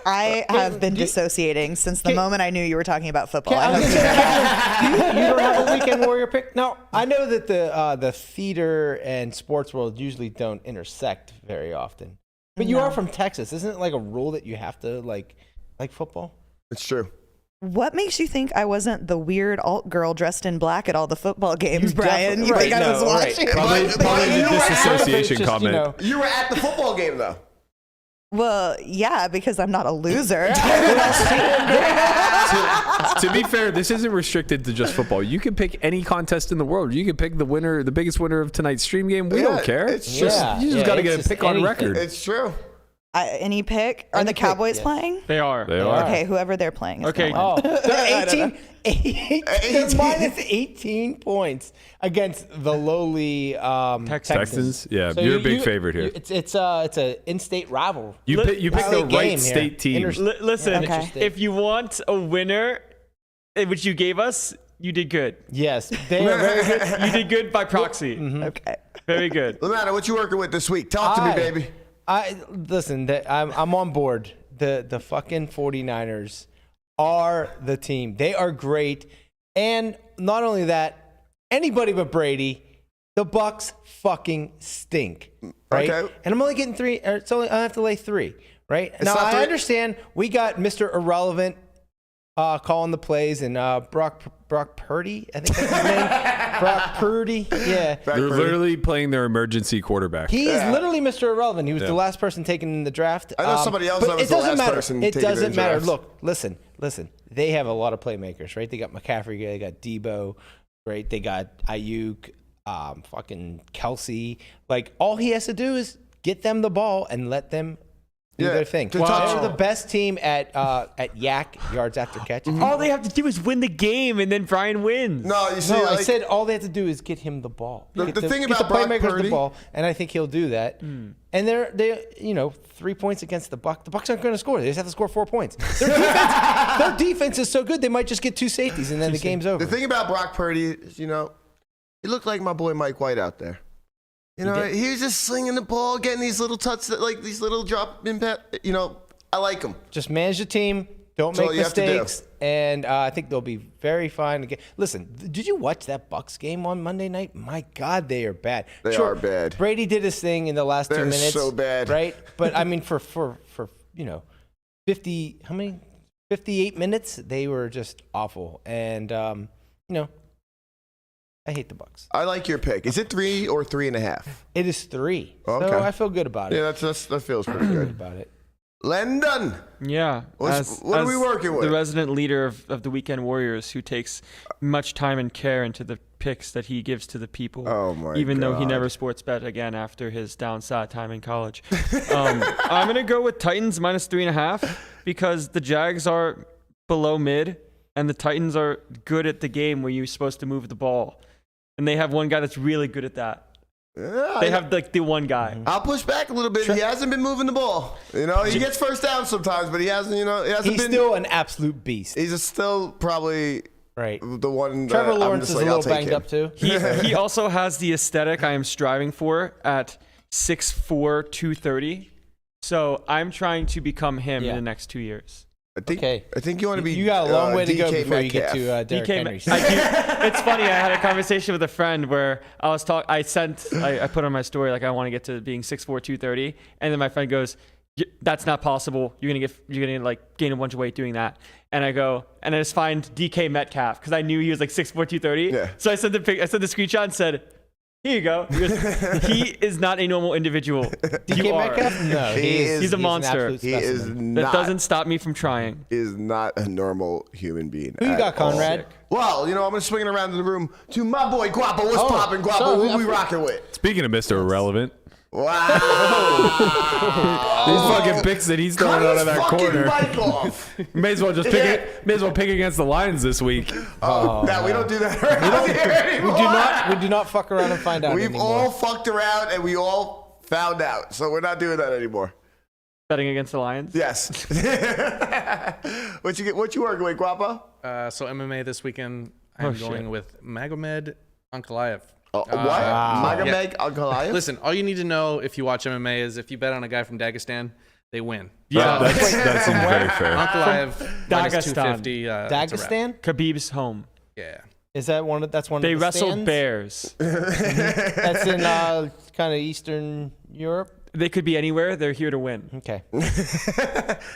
I have been dissociating since the moment I knew you were talking about football. I I was hope gonna you know that. say, you don't have a Weekend Warrior pick? No, I know that the theater and sports world usually don't intersect very often. But you are from Texas. Isn't it like a rule that you have to like football? It's true. What makes you think I wasn't the weird alt girl dressed in black at all the football games, You Brian? definitely- You think right, I was no, right. watching? Probably you the were at- disassociation Just, comment. You were at the football game though. Well, yeah, because I'm not a loser. To be fair, this isn't restricted to just football. You can pick any contest in the world. You can pick the winner, the biggest winner of tonight's stream game. We Yeah, don't care. it's It's just- just, you just got to it's get a just pick on anything. record. It's true. Any pick? Are Any the pick, Cowboys yes. playing? They are. They are. Okay, whoever they're playing is Okay. gonna win. Oh, they're 18 minus 18 points against the lowly Texans? Yeah, So you're a big favorite here. It's an in-state rival. You pick the Valley right game here. state team. Inter- Listen, Okay. if you want a winner, which you gave us, you did good. Yes, they are very good. You did good by proxy. Okay. Very good. Lamana, what you working with this week? Talk to me, baby. Listen. I'm on board. The fucking 49ers are the team. They are great, and not only that, anybody but Brady. The Bucks fucking stink, right? Okay. And I'm only getting 3. Or I have to lay 3, right? Now not I 3. understand we got Mr. Irrelevant calling the plays, and Brock Purdy, I think that's his name. Brock Purdy, yeah. They're literally playing their emergency quarterback. He is literally Mr. Irrelevant. He was the last person taken in the draft. I know somebody else that was the last person It taken in the doesn't matter. draft. Look, listen. They have a lot of playmakers, right? They got McCaffrey, they got Debo, right? They got Ayuk, fucking Kelsey. Like, all he has to do is get them the ball and let them do their thing. Wow. They're the best team at yak, yards after catch. All they have to do is win the game, and then Brian wins. No, you see, No, like, I said all they have to do is get him the ball. The Get thing get about the Brock playmakers Purdy- the ball, and I think he'll do that. And they're 3 points against the Bucs. The Bucs aren't going to score. They just have to score 4 points. Their defense is so good they might just get 2 safeties and then the game's over. the thing about Brock Purdy is, he looked like my boy Mike White out there. He was just slinging the ball, getting these little these little drop impact. I like him. Just manage the team. Don't That's all make you have to do. mistakes, and I think they'll be very fine again. Listen, did you watch that Bucs game on Monday night? My God, they are bad. They are bad. Brady did his thing in the last 2 They're minutes. so bad. right? But I mean, for 58 minutes, they were just awful, and I hate the Bucs. I like your pick. Is it 3 or 3.5? It is 3, Okay. so I feel good about it. Yeah, that feels pretty good. About it. Landon. Yeah. What are we working with? The resident leader of the Weekend Warriors, who takes much time and care into the picks that he gives to the people. Oh, my Even though he God. never sports bet again after his down south time in college. I'm gonna go with Titans minus 3.5 because the Jags are below mid and the Titans are good at the game where you're supposed to move the ball, and they have one guy that's really good at that. Yeah, They have the one guy. I'll push back a little bit. He hasn't been moving the ball. He gets first down sometimes, but he hasn't. He hasn't He's been. still an absolute beast. He's still probably Right. the one. Trevor I'm Lawrence just is like, a I'll little take banged him. up too. He also has the aesthetic I am striving for at 6'4", 230. So I'm trying to become him in the next 2 years. I think. Okay. I think you want to be. You got a long way to go DK before you get Metcalf. to Derrick Henry. It's funny. I had a conversation with a friend where I was talking. I put on my story like I want to get to being 6'4", 230, and then my friend goes, "That's not possible. You're gonna like gain a bunch of weight doing that." And I go, and I just find DK Metcalf because I knew he was like 6'4", 230. Yeah. So I sent the screenshot and said, "Here you go." He goes, he is not a normal individual. DK You are. Metcalf? No, He's a an monster. absolute He is specimen. That not. doesn't stop me from trying. Is not a normal human being. Who you at got, all. Conrad? Well, I'm gonna swing it around in the room to my boy Guapo. What's poppin', Guapo? sorry, Who we rocking with? Speaking of Mr. Irrelevant, Wow. these fucking picks that he's throwing out of that Fucking corner. mic off. May as well just pick it. May as well pick against the Lions this week. No, we don't do that around here anymore. We do not fuck around and find out We've anymore. all fucked around and we all found out, so we're not doing that anymore. Betting against the Lions. Yes. What you working with, Guapo? So MMA this weekend, I'm going with Magomed Ankalaev. What? Magomed Ankalaev? Listen, all you need to know if you watch MMA is if you bet on a guy from Dagestan, they win. Yeah. That seems very fair. Ankalaev minus Dagestan. 250. It's a wrap. Dagestan? Khabib's home. Yeah. Is that one? That's one. They of the wrestle stands? bears. That's in kind of Eastern Europe. They could be anywhere. They're here to win. Okay.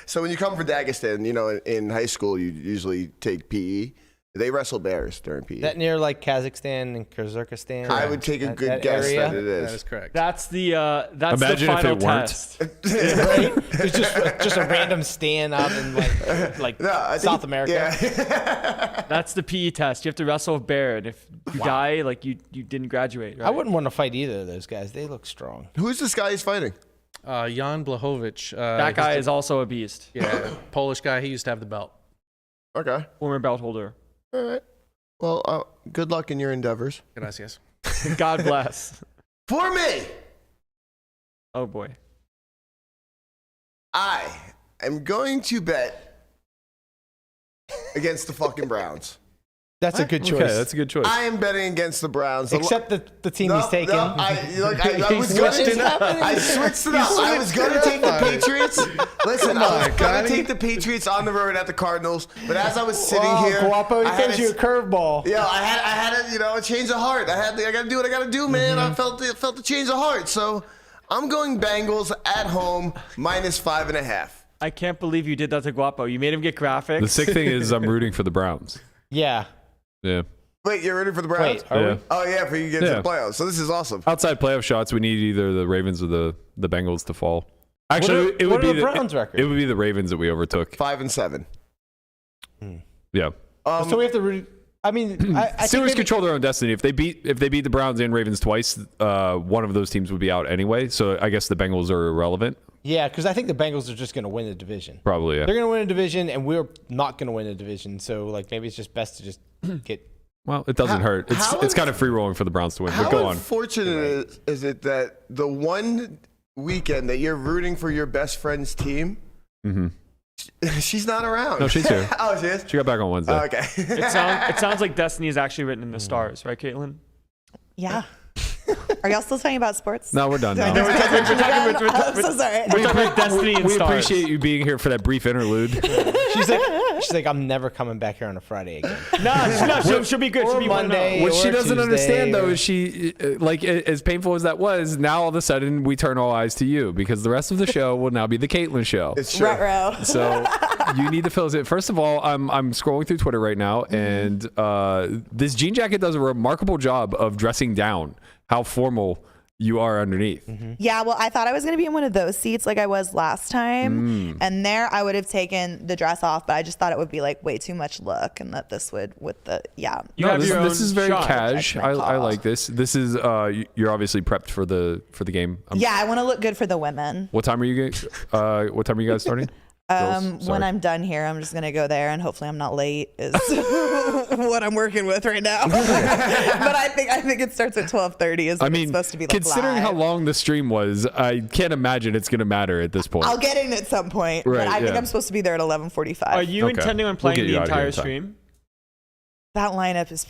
So when you come from Dagestan, in high school you usually take PE. They wrestle bears during PE. That near like Kazakhstan and Kyrgyzstan. I would take a good that guess area? that it That is is. correct. That's the Imagine if final it weren't. test. Right? It's just a random stand out in like No, I think- South America. Yeah. That's the PE test. You have to wrestle a bear, and if you die, like you didn't graduate. Right? I wouldn't want to fight either of those guys. They look strong. Who's this guy he's fighting? Jan Blachowicz. That guy is also a beast. Yeah, Polish guy. He used to have the belt. Okay. Former belt holder. All right. Well, good luck in your endeavors. Gracias. God bless. For me, Oh boy. I am going to bet against the fucking Browns. That's a good choice. Okay, that's a good choice. I am betting against the Browns. Except the team he's taking. I was going to. I switched it up. I was going to take the Patriots. Listen, I was going to take the Patriots on the road at the Cardinals. But as I was sitting here, Guapo, he I had throws you a curveball. Yeah, I had a change of heart. I got to do what I got to do, man. I felt the change of heart. So I'm going Bengals at home -5.5. I can't believe you did that to Guapo. You made him get graphics. The sick thing is I'm rooting for the Browns. Yeah. Yeah. Wait, you're rooting for the Browns? Wait, are Yeah. we? Oh yeah, for you to get to the playoffs. So this is awesome. Outside playoff shots, we need either the Ravens or the Bengals to fall. Actually, it would what be are the Browns' record? It would be the Ravens that we overtook. 5-7. Yeah. So we have to root. I mean, I think Steelers maybe- control their own destiny. If they beat the Browns and Ravens twice, one of those teams would be out anyway. So I guess the Bengals are irrelevant. Yeah, because I think the Bengals are just going to win the division. Probably, yeah. They're going to win a division, and we're not going to win a division. So like maybe it's just best to just get. Well, it doesn't hurt. It's kind of free rolling for the Browns to win. But go How on. unfortunate is it that the one weekend that you're rooting for your best friend's team, she's not around? No, she's here. Oh, she is? She got back on Wednesday. Oh, okay. It sounds like destiny is actually written in the stars, right, Caitlin? Yeah. Are y'all still talking about sports? No, we're done now. I'm so sorry. We're talking about destiny and We stars. appreciate you being here for that brief interlude. She's like, I'm never coming back here on a Friday again. No, she'll be good. Or She'll be Monday. What she or doesn't Tuesday, understand, though, or- is she, like, as painful as that was, now all of a sudden we turn all eyes to you because the rest of the show will now be the Caitlin show. It's true. Ruh-roh. So you need to fill us in. First of all, I'm scrolling through Twitter right now, and this jean jacket does a remarkable job of dressing down how formal you are underneath. Yeah, well, I thought I was going to be in one of those seats like I was last time. And there I would have taken the dress off, but I just thought it would be like way too much look and that this would with the, yeah. You No, have this, your this own is very shot. cash. That's my I call. like this. This is you're obviously prepped for the game. Yeah, I want to look good for the women. What time are you guys starting? Girls, sorry. When I'm done here, I'm just going to go there and hopefully I'm not late is what I'm working with right now. But I think it starts at 12:30 is when it's supposed to be like considering live. how long the stream was, I can't imagine it's going to matter at this point. I'll get in at some point, Right, but I think yeah. I'm supposed to be there at 11:45. Are you Okay. intending on We'll playing get you the out of here entire in time. stream? That lineup is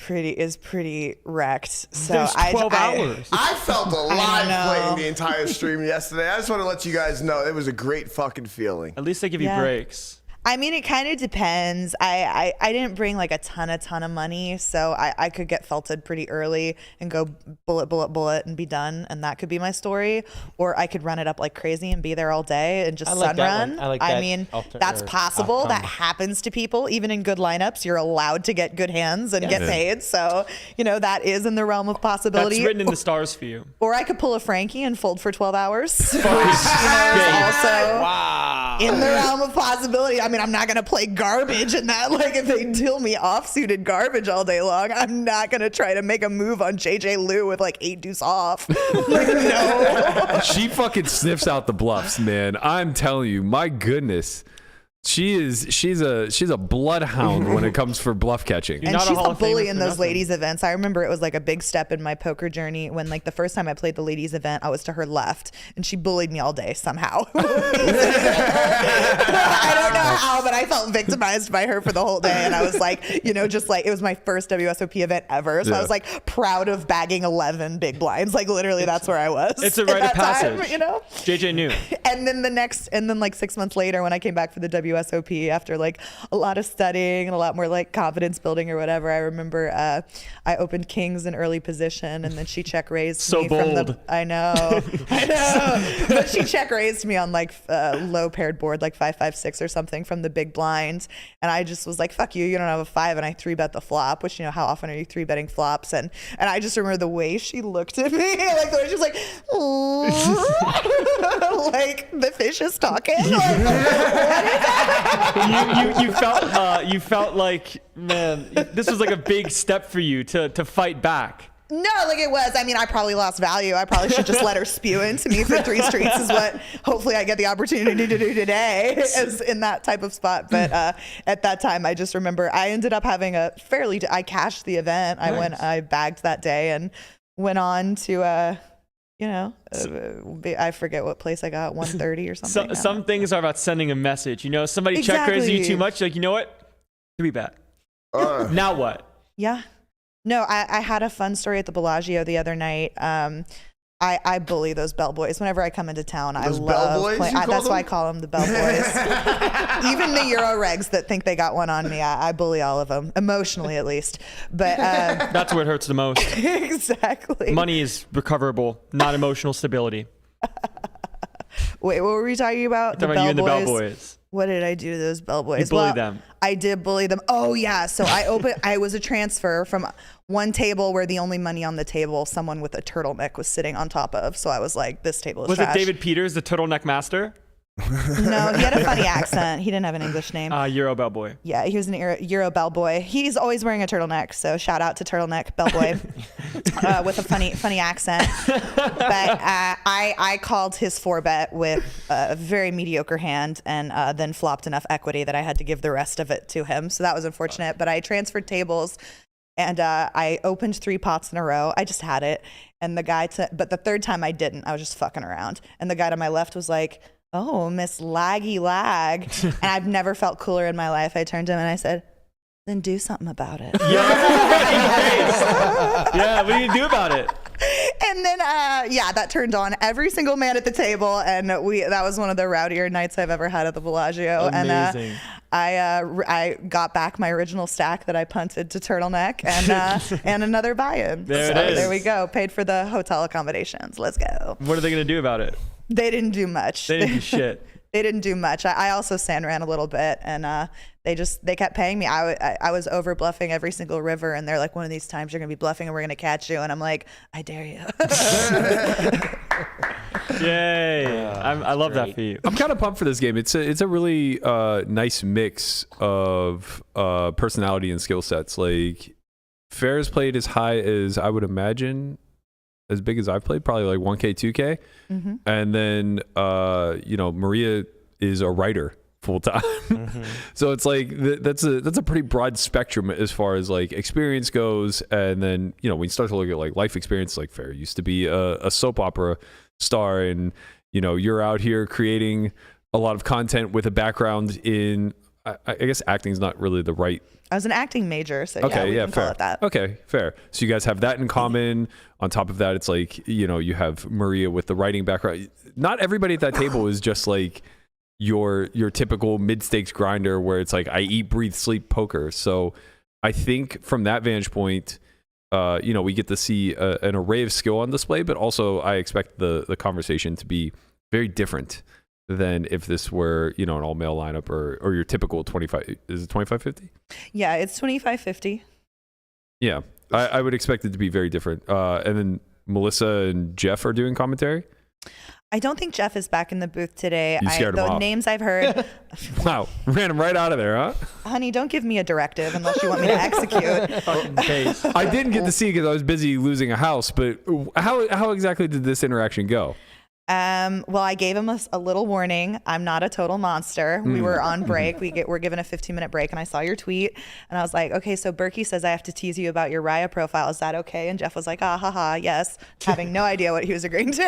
pretty wrecked. So There's 12 hours. I felt alive know. playing the entire stream yesterday. I just want to let you guys know it was a great fucking feeling. At least they give you Yeah. breaks. I mean, it kind of depends. I didn't bring like a ton of money, so I could get felted pretty early and go bullet and be done, and that could be my story. Or I could run it up like crazy and be there all day and just I like sun that run. one. I like that mean, alter- that's or possible. outcome. That happens to people. Even in good lineups, you're allowed to get good hands and get Yeah. paid. So, that is in the realm of possibility. That's written in the stars for you. Or I could pull a Frankie and fold for 12 hours. Which, is Yeah. also in the realm of possibility. I mean, I'm not going to play garbage in that. Like, if they deal me off-suited garbage all day long, I'm not going to try to make a move on JJ Lou with like 8 deuce off. Like, no. She fucking sniffs out the bluffs, man. I'm telling you, my goodness. She's a bloodhound when it comes for bluff catching. And not a she's Hall a of bully Famer in for those nothing. ladies events. I remember it was like a big step in my poker journey when like the first time I played the ladies event, I was to her left and she bullied me all day somehow. I don't know how, but I felt victimized by her for the whole day. And I was like, just like it was my first WSOP event ever. So I Yeah. was like proud of bagging 11 big blinds. Like literally that's where I was. It's a at rite of that time, passage. JJ knew. And then like 6 months later when I came back for the WSOP after like a lot of studying and a lot more like confidence building or whatever, I remember I opened kings in early position and then she check raised So me from the bold. I know. But she check raised me on like low paired board like 5-5-6 or something from the big blind, and I just was like, fuck you don't have a 5, and I 3-bet the flop, which how often are you 3-betting flops, and I just remember the way she looked at me, like the way she was like like the fish is talking. Like, what is that? you felt like, man, this was like a big step for you to fight back. No, like it was. I mean, I probably lost value. I probably should just let her spew into me for 3 streets is what hopefully I get the opportunity to do today is in that type of spot. But at that time, I just remember I ended up having I cashed the event. I bagged that day and went on to, I forget what place I got, 130 or something. Some things are about sending a message. Somebody check raises you too much. Like, you know what? 3-bet. Now what? Yeah. No, I had a fun story at the Bellagio the other night. I bully those bellboys. Whenever I come into town, I love bellboys, playing. you call That's them? why I call them the bellboys. Even the Euro regs that think they got one on me, I bully all of them, emotionally at least. But That's where it hurts the most. exactly. Money is recoverable, not emotional stability. Wait, what were we talking about? Talking about you and the bellboys. What did I do to those bellboys? You bullied them. I did bully them. Oh yeah. So I was a transfer from one table where the only money on the table, someone with a turtleneck was sitting on top of. So I was like, this table is Was trash. it David Peters, the turtleneck master? No, he had a funny accent. He didn't have an English name. Euro bellboy. Yeah, he was an Euro bellboy. He's always wearing a turtleneck, so shout out to turtleneck bellboy with a funny accent. But I called his 4-bet with a very mediocre hand and then flopped enough equity that I had to give the rest of it to him. So that was unfortunate. But I transferred tables and I opened 3 pots in a row. I just had it. And but the third time I didn't. I was just fucking around. And the guy to my left was like, "Oh, Miss Laggy Lag." And I've never felt cooler in my life. I turned to him and I said, "Then do something about it." Yeah, what do you do about it? And then, that turned on every single man at the table. And that was one of the rowdier nights I've ever had at the Bellagio. Amazing. And I got back my original stack that I punted to turtleneck and another buy-in. There So it is. there we go. Paid for the hotel accommodations. Let's go. What are they going to do about it? They didn't do much. They didn't do shit. They didn't do much. I also sand ran a little bit, and they kept paying me. I was over bluffing every single river, and they're like, "One of these times you're gonna be bluffing, and we're gonna catch you." And I'm like, "I dare you." Yay! I love that for you. I'm kind of pumped for this game. It's a really nice mix of personality and skill sets. Like, Fair's played as high as I would imagine, as big as I've played, probably like 1K, 2K. Mm-hmm. And then, Maria is a writer full time. Mm-hmm. So it's like, that's a pretty broad spectrum as far as like experience goes. And then, when you start to look at like life experience, like Fair used to be a soap opera star, and, you're out here creating a lot of content with a background in, I guess acting's not really the right. I was an acting major, so Okay, we can fair. call it that. Okay, fair. So you guys have that in common. On top of that, it's like, you have Maria with the writing background. Not everybody at that table is just like your typical mid-stakes grinder where it's like, I eat, breathe, sleep poker. So I think from that vantage point, we get to see an array of skill on display, but also I expect the conversation to be very different than if this were, an all-male lineup or your typical 25. Is it 25-50? Yeah, it's 25-50. Yeah, I would expect it to be very different. And then Melissa and Jeff are doing commentary. I don't think Jeff is back in the booth today. You scared him the off. names I've heard. Wow, ran him right out of there, huh? Honey, don't give me a directive unless you want me to execute. Fucking face. I didn't get to see because I was busy losing a house. But how exactly did this interaction go? Well, I gave him a little warning. I'm not a total monster. We were on break. We're given a 15-minute break, and I saw your tweet, and I was like, okay, so Berkey says I have to tease you about your Raya profile. Is that okay? And Jeff was like, ah, ha, ha, yes, having no idea what he was agreeing to.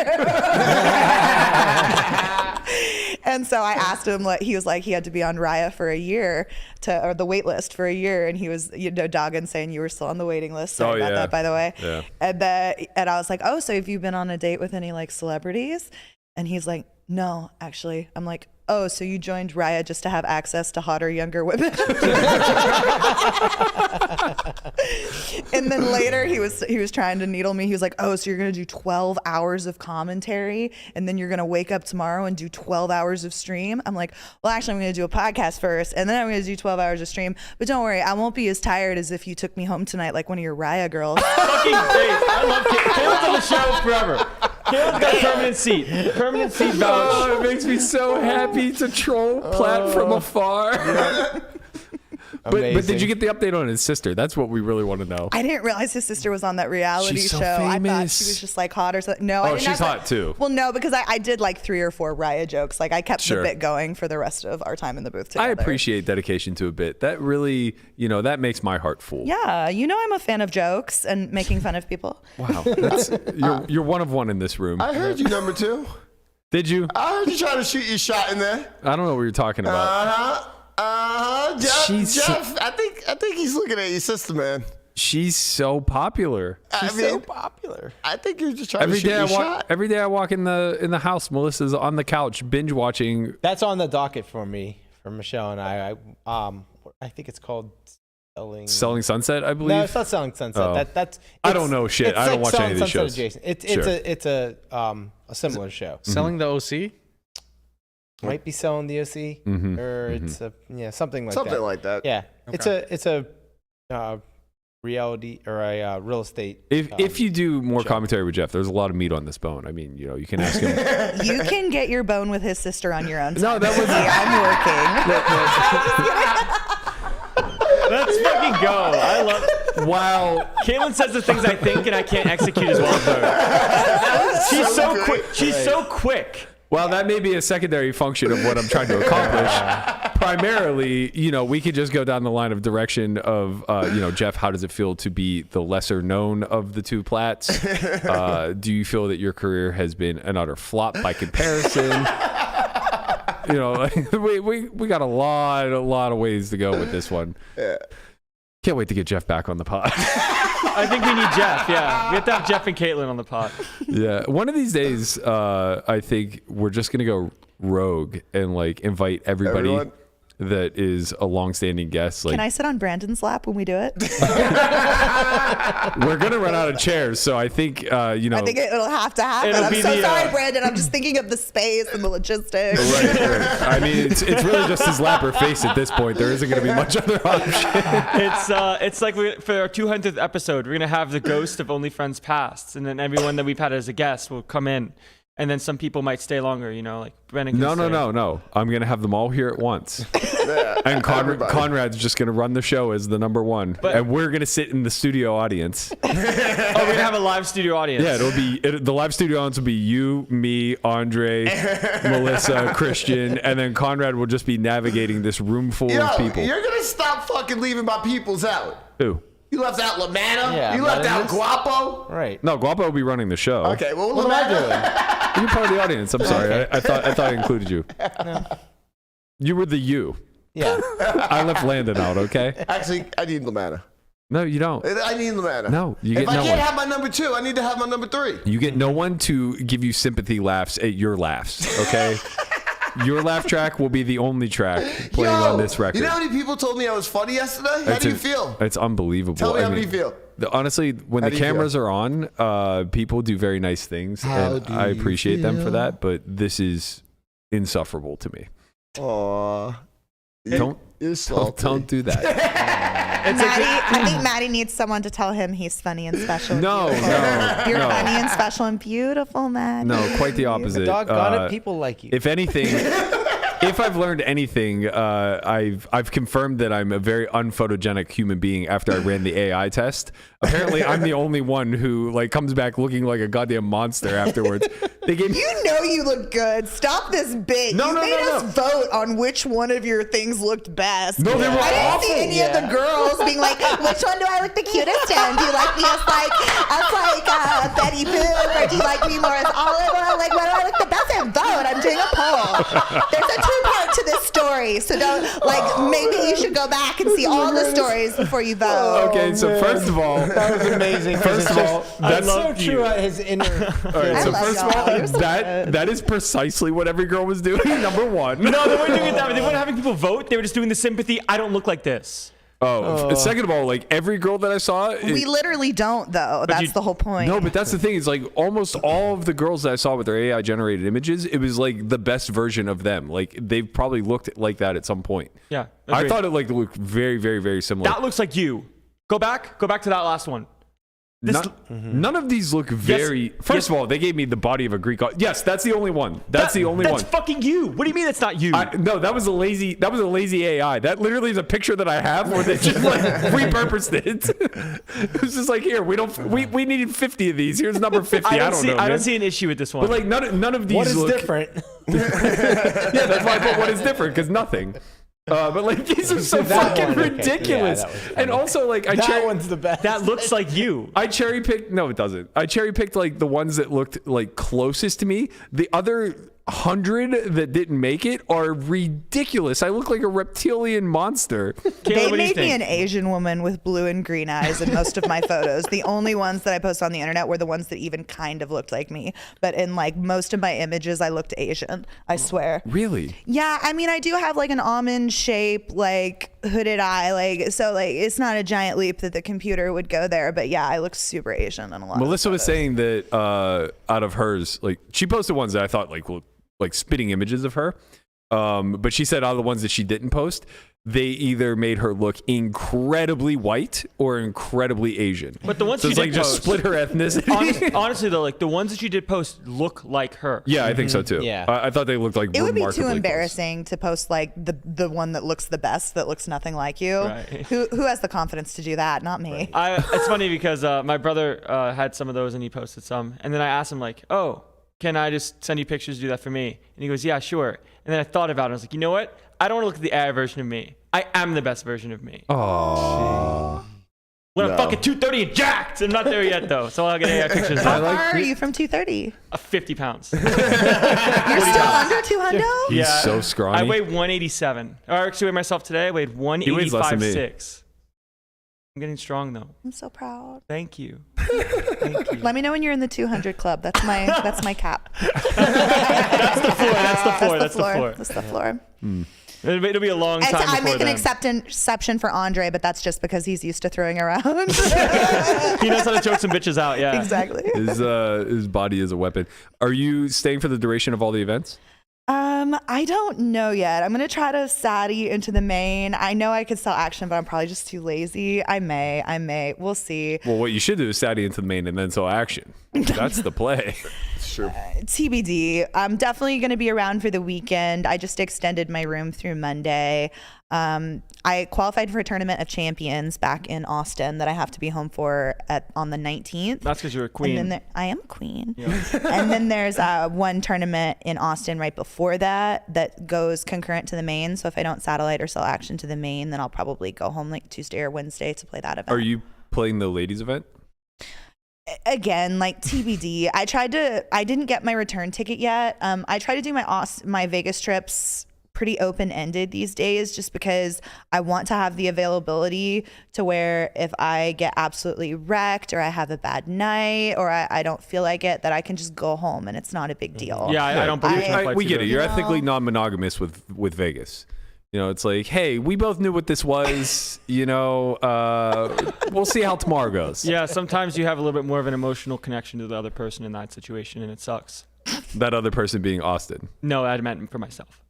And so I asked him, he was like, he had to be on Raya for a year or the wait list for a year. And he was, Goggins saying you were still on the waiting list. Sorry about that, by the way. Yeah. And I was like, oh, so have you been on a date with any celebrities? And he's like, no, actually. I'm like, oh, so you joined Raya just to have access to hotter, younger women? And then later he was trying to needle me. He was like, oh, so you're going to do 12 hours of commentary and then you're going to wake up tomorrow and do 12 hours of stream? I'm like, well, actually, I'm going to do a podcast first and then I'm going to do 12 hours of stream. But don't worry, I won't be as tired as if you took me home tonight like one of your Raya girls. Fucking face. I love Caleb's on the show forever. Caleb's got a permanent seat. Permanent seat vouch. Oh, it makes me so happy to troll Platt from afar. But did you get the update on his sister? That's what we really want to know. I didn't realize his sister was on that reality She's so show. I thought famous. she was just hot or something. No, I Oh, didn't she's hot too. Well, no, because I did 3 or 4 Raya jokes. I kept Sure. the bit going for the rest of our time in the booth together. I appreciate dedication to a bit. That really, that makes my heart full. Yeah, I'm a fan of jokes and making fun of people. Wow. You're one of one in this room. I heard you, number 2. Did you? I heard you trying to shoot your shot in there. I don't know what you're talking about. Jeff, She's Jeff, I think he's looking at your sister, man. She's so popular. She's so popular. I think you're just trying to shoot your shot. Every day I walk in the house, Melissa's on the couch binge watching. That's on the docket for me, for Michelle and I think it's called Selling Sunset, I believe. No, it's not Selling Sunset. Oh. That's I don't know shit. I don't watch any of these shows. Adjacent. It's a similar show. Selling the OC? Might be Selling the OC, or it's something like that. Something like that. Yeah, Okay. it's a reality or a real estate. If you do more commentary with Jeff, there's a lot of meat on this bone. I mean, you can ask him. You can get your bone with his sister on your own time. No, that was. I'm working. Let's fucking go. I love. Wow. Caitlin says the things I think and I can't execute as well as her. She's so quick. She's so quick. Well, that may be a secondary function of what I'm trying to accomplish. Primarily, we could just go down the line of direction of, Jeff, how does it feel to be the lesser known of the two Platts? Do you feel that your career has been an utter flop by comparison? We got a lot of ways to go with this one. Yeah. Can't wait to get Jeff back on the pod. I think we need Jeff. Yeah, we have to have Jeff and Caitlin on the pod. Yeah, one of these days, I think we're just gonna go rogue and invite everybody that is a long-standing guest. Can I sit on Brandon's lap when we do it? We're gonna run out of chairs, so I think I think it'll have to happen. I'm so sorry, Brandon. I'm just thinking of the space and the logistics. Right. I mean, it's really just his lap or face at this point. There isn't gonna be much other option. It's like for our 200th episode, we're gonna have the ghost of Only Friends Past, and then everyone that we've had as a guest will come in. And then some people might stay longer, like Brennan. No. I'm going to have them all here at once. And Conrad's just going to run the show as the number one. And we're going to sit in the studio audience. We're going to have a live studio audience. Yeah, the live studio audience will be you, me, Andre, Melissa, Christian, and then Conrad will just be navigating this room full of people. You're going to stop fucking leaving my peoples out. Who? You left out LaManna. Yeah, you left out Guapo. Right. No, Guapo will be running the show. Okay, well, What am I doing? You're part of the audience. I'm sorry. Okay. I thought I included you. No. You were the you. Yeah. I left Landon out, okay? Actually, I need LaManna. No, you don't. I need LaManna. No, you get if no one. I can't have my number 2, I need to have my number 3. You get no one to give you sympathy laughs at your laughs, okay? Your laugh track will be the only track playing on this record. You know how many people told me I was funny yesterday? How do you feel? It's unbelievable. Tell me how you feel. Honestly, when the cameras are on, people do very nice things, and I appreciate them for that, but this is insufferable to me. Aww. Don't do that. I think Maddie needs someone to tell him he's funny and special. No. You're funny and special and beautiful, Maddie. No, quite the opposite. Doggone it, people like you. If anything, if I've learned anything, I've confirmed that I'm a very unphotogenic human being after I ran the AI test. Apparently, I'm the only one who comes back looking like a goddamn monster afterwards. They gave me. You look good. Stop this bit. You made us vote on which one of your things looked best. No, they were I didn't awful. see any of the girls being like, which one do I look the cutest in? Do you like me as Betty Boop, or do you like me more as Olive Oil? What do I look the best in? Vote. I'm doing a poll. There's a 2-part to this story, so don't maybe you should go back and see all the stories before you vote. Okay, so first of all, that was amazing. First of all, that's so true at his inner. All right, so first of all, You're so that is precisely what every girl was doing. Number one. No, they weren't doing it that way. They weren't having people vote. They were just doing the sympathy. I don't look like this. Second of all, every girl that I saw, We literally don't, though. That's the whole point. No, but that's the thing. Is almost all of the girls that I saw with their AI generated images, it was the best version of them. They've probably looked like that at some point. Yeah, I agreed. thought it looked very, very, very similar. That looks like you. Go back to that last one. None of these look very. First of all, they gave me the body of a Greek god. Yes, that's the only one. That's the only one. That's fucking you. What do you mean that's not you? No, that was a lazy AI. That literally is a picture that I have where they just repurposed it. It's just here. We needed 50 of these. Here's number 50. I don't know. I don't see an issue with this one. But none of these. What is look different? Yeah, that's why I put what is different, because nothing. But these are so fucking ridiculous. Yeah, and also that one's the best. That looks like you. I cherry picked. No, it doesn't. I cherry picked the ones that looked closest to me. The other 100 that didn't make it are ridiculous. I look like a reptilian monster. They made me an Asian woman with blue and green eyes in most of my photos. The only ones that I post on the internet were the ones that even kind of looked like me. But in like most of my images, I looked Asian. I swear. Really? Yeah, I mean, I do have like an almond shape, like hooded eye, like so. Like it's not a giant leap that the computer would go there. But yeah, I look super Asian in a lot. Melissa of was saying that out of hers, like she posted ones that I thought like spitting images of her. But she said out of the ones that she didn't post, they either made her look incredibly white or incredibly Asian. But the ones so she it's did like just post, split her ethnicity. honestly though, like the ones that she did post look like her. Yeah, I think so too. Yeah. I thought they looked like It would be remarkably too close. embarrassing to post like the one that looks the best, that looks nothing like you. Right. Who has the confidence to do that? Not me. It's funny because my brother had some of those and he posted some, and then I asked him like, "Oh, can I just send you pictures to do that for me?" And he goes, "Yeah, sure." And then I thought about it. I was like, you know what? I don't want to look at the AI version of me. I am the best version of me. Oh. When I'm fucking 230 and jacked. I'm not there yet though, so I'll get AI pictures. How far are you from 230? 50 pounds. You're still under 200? He's so scrawny. I weigh 187. I actually weighed myself today. I weighed weighs less than me. 185.6. I'm getting strong though. I'm so proud. Thank you. Thank you. Let me know when you're in the 200 club. That's my cap. That's the floor. That's the floor. That's the floor. It'll be a long time I before make an then. exception for Andre, but that's just because he's used to throwing around. He knows how to choke some bitches out. Yeah. Exactly. His body is a weapon. Are you staying for the duration of all the events? I don't know yet. I'm gonna try to Sadie into the main. I know I could sell action, but I'm probably just too lazy. I may. We'll see. Well, what you should do is Saturday into the main and then sell action. That's the play. Sure. TBD. I'm definitely going to be around for the weekend. I just extended my room through Monday. I qualified for a tournament of champions back in Austin that I have to be home for on the 19th. That's because you're a queen. And then I am a queen. Yeah. And then there's one tournament in Austin right before that goes concurrent to the main. So if I don't satellite or sell action to the main, then I'll probably go home like Tuesday or Wednesday to play that event. Are you playing the ladies event? Again, like TBD. I didn't get my return ticket yet. I try to do my Vegas trips pretty open-ended these days just because I want to have the availability to where if I get absolutely wrecked or I have a bad night or I don't feel like it, that I can just go home and it's not a big deal. Yeah, I don't believe in we get it. You're You know? ethically non-monogamous with Vegas. You know, it's like, hey, we both knew what this was. You know, we'll see how tomorrow goes. Yeah, sometimes you have a little bit more of an emotional connection to the other person in that situation, and it sucks. That other person being Austin. No, I meant for myself.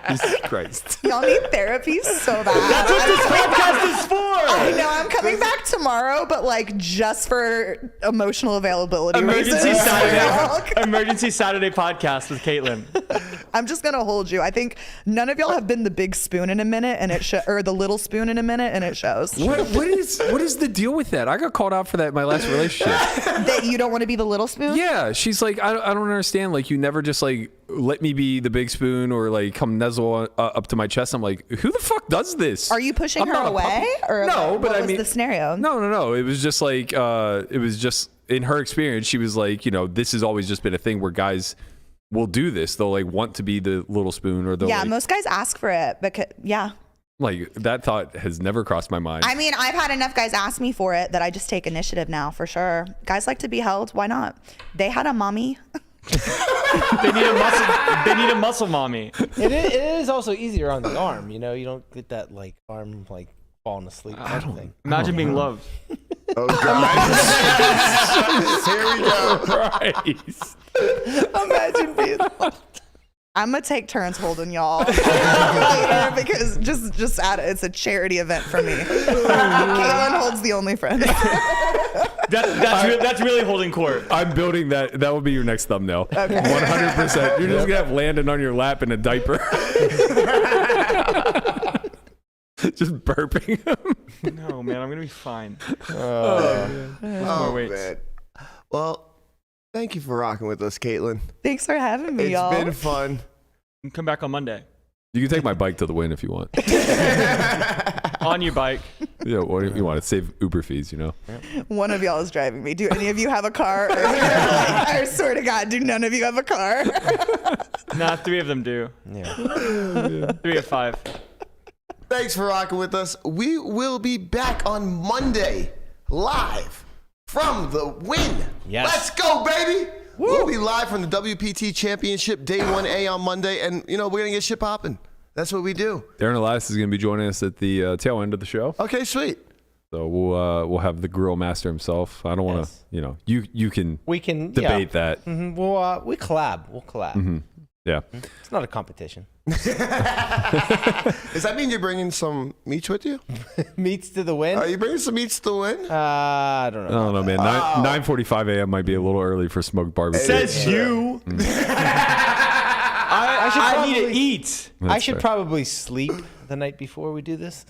Jesus Christ. Y'all need therapy so bad. That's what this podcast is for. I know I'm coming back tomorrow, but like just for emotional availability Emergency reasons. Saturday. Emergency Saturday podcast with Caitlin. I'm just gonna hold you. I think none of y'all have been the big spoon in a minute, and or the little spoon in a minute, and it shows. What is the deal with that? I got called out for that in my last relationship. That you don't want to be the little spoon? Yeah, she's like, I don't understand. Like, you never just like let me be the big spoon or like come nuzzle up to my chest. I'm like, who the fuck does this? Are you pushing I'm her not a away? puppy. Or No, what but I was mean, the scenario? No. It was just like, it was just in her experience. She was like, you know, this has always just been a thing where guys will do this. They'll like want to be the little spoon or they'll Yeah, like, most guys ask for it because like that thought has never crossed my mind. I mean, I've had enough guys ask me for it that I just take initiative now for sure. Guys like to be held. Why not? They had a mommy. They need a muscle mommy. It is also easier on the arm. You know, you don't get that like arm like falling asleep. Thing. Imagine being loved. Oh, God. Here we go. Christ. Imagine being. I'm gonna take turns holding y'all later because just add it. It's a charity event for me. Caitlin holds the only friend. That's really holding court. I'm building that. That will be your next thumbnail. Okay. 100%. You're just gonna have Landon on your lap in a diaper. Just burping him. No, man, I'm gonna be fine. Oh, More weights. man. Well, thank you for rocking with us, Caitlin. Thanks for having me, It's y'all. been fun. You can come back on Monday You can take my bike to the win if you want. on your bike. Yeah, what you want to save Uber fees, you know? One of y'all is driving me. Do any of you have a car? I swear to God, do none of you have a car? Nah, 3 of them do. Yeah. 3 of 5. Thanks for rocking with us. We will be back on Monday live from the win. Yes. Let's go, baby. We'll be live from the WPT Championship Day 1A on Monday, and, we're going to get shit popping. That's what we do. Darren Elias is going to be joining us at the tail end of the show. Okay, sweet. So we'll have the grill master himself. I don't want to, you can debate that. Mm-hmm. We collab. We'll collab. Mm-hmm. Yeah. It's not a competition. Does that mean you're bringing some meats with you? Meats to the win? Are you bringing some meats to the win? I don't know. I don't know, man. 9:45 a.m. might be a little early for smoked barbecue. Says you. I need to eat. I should probably sleep the night before we do this.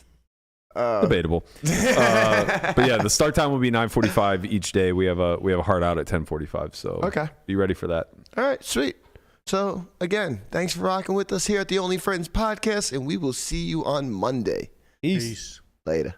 Debatable. But yeah, the start time will be 9:45 each day. We have a hard out at 10:45. So Okay. Be ready for that. All right, sweet. So, again, thanks for rocking with us here at the Only Friends podcast, and we will see you on Monday. Peace. Later.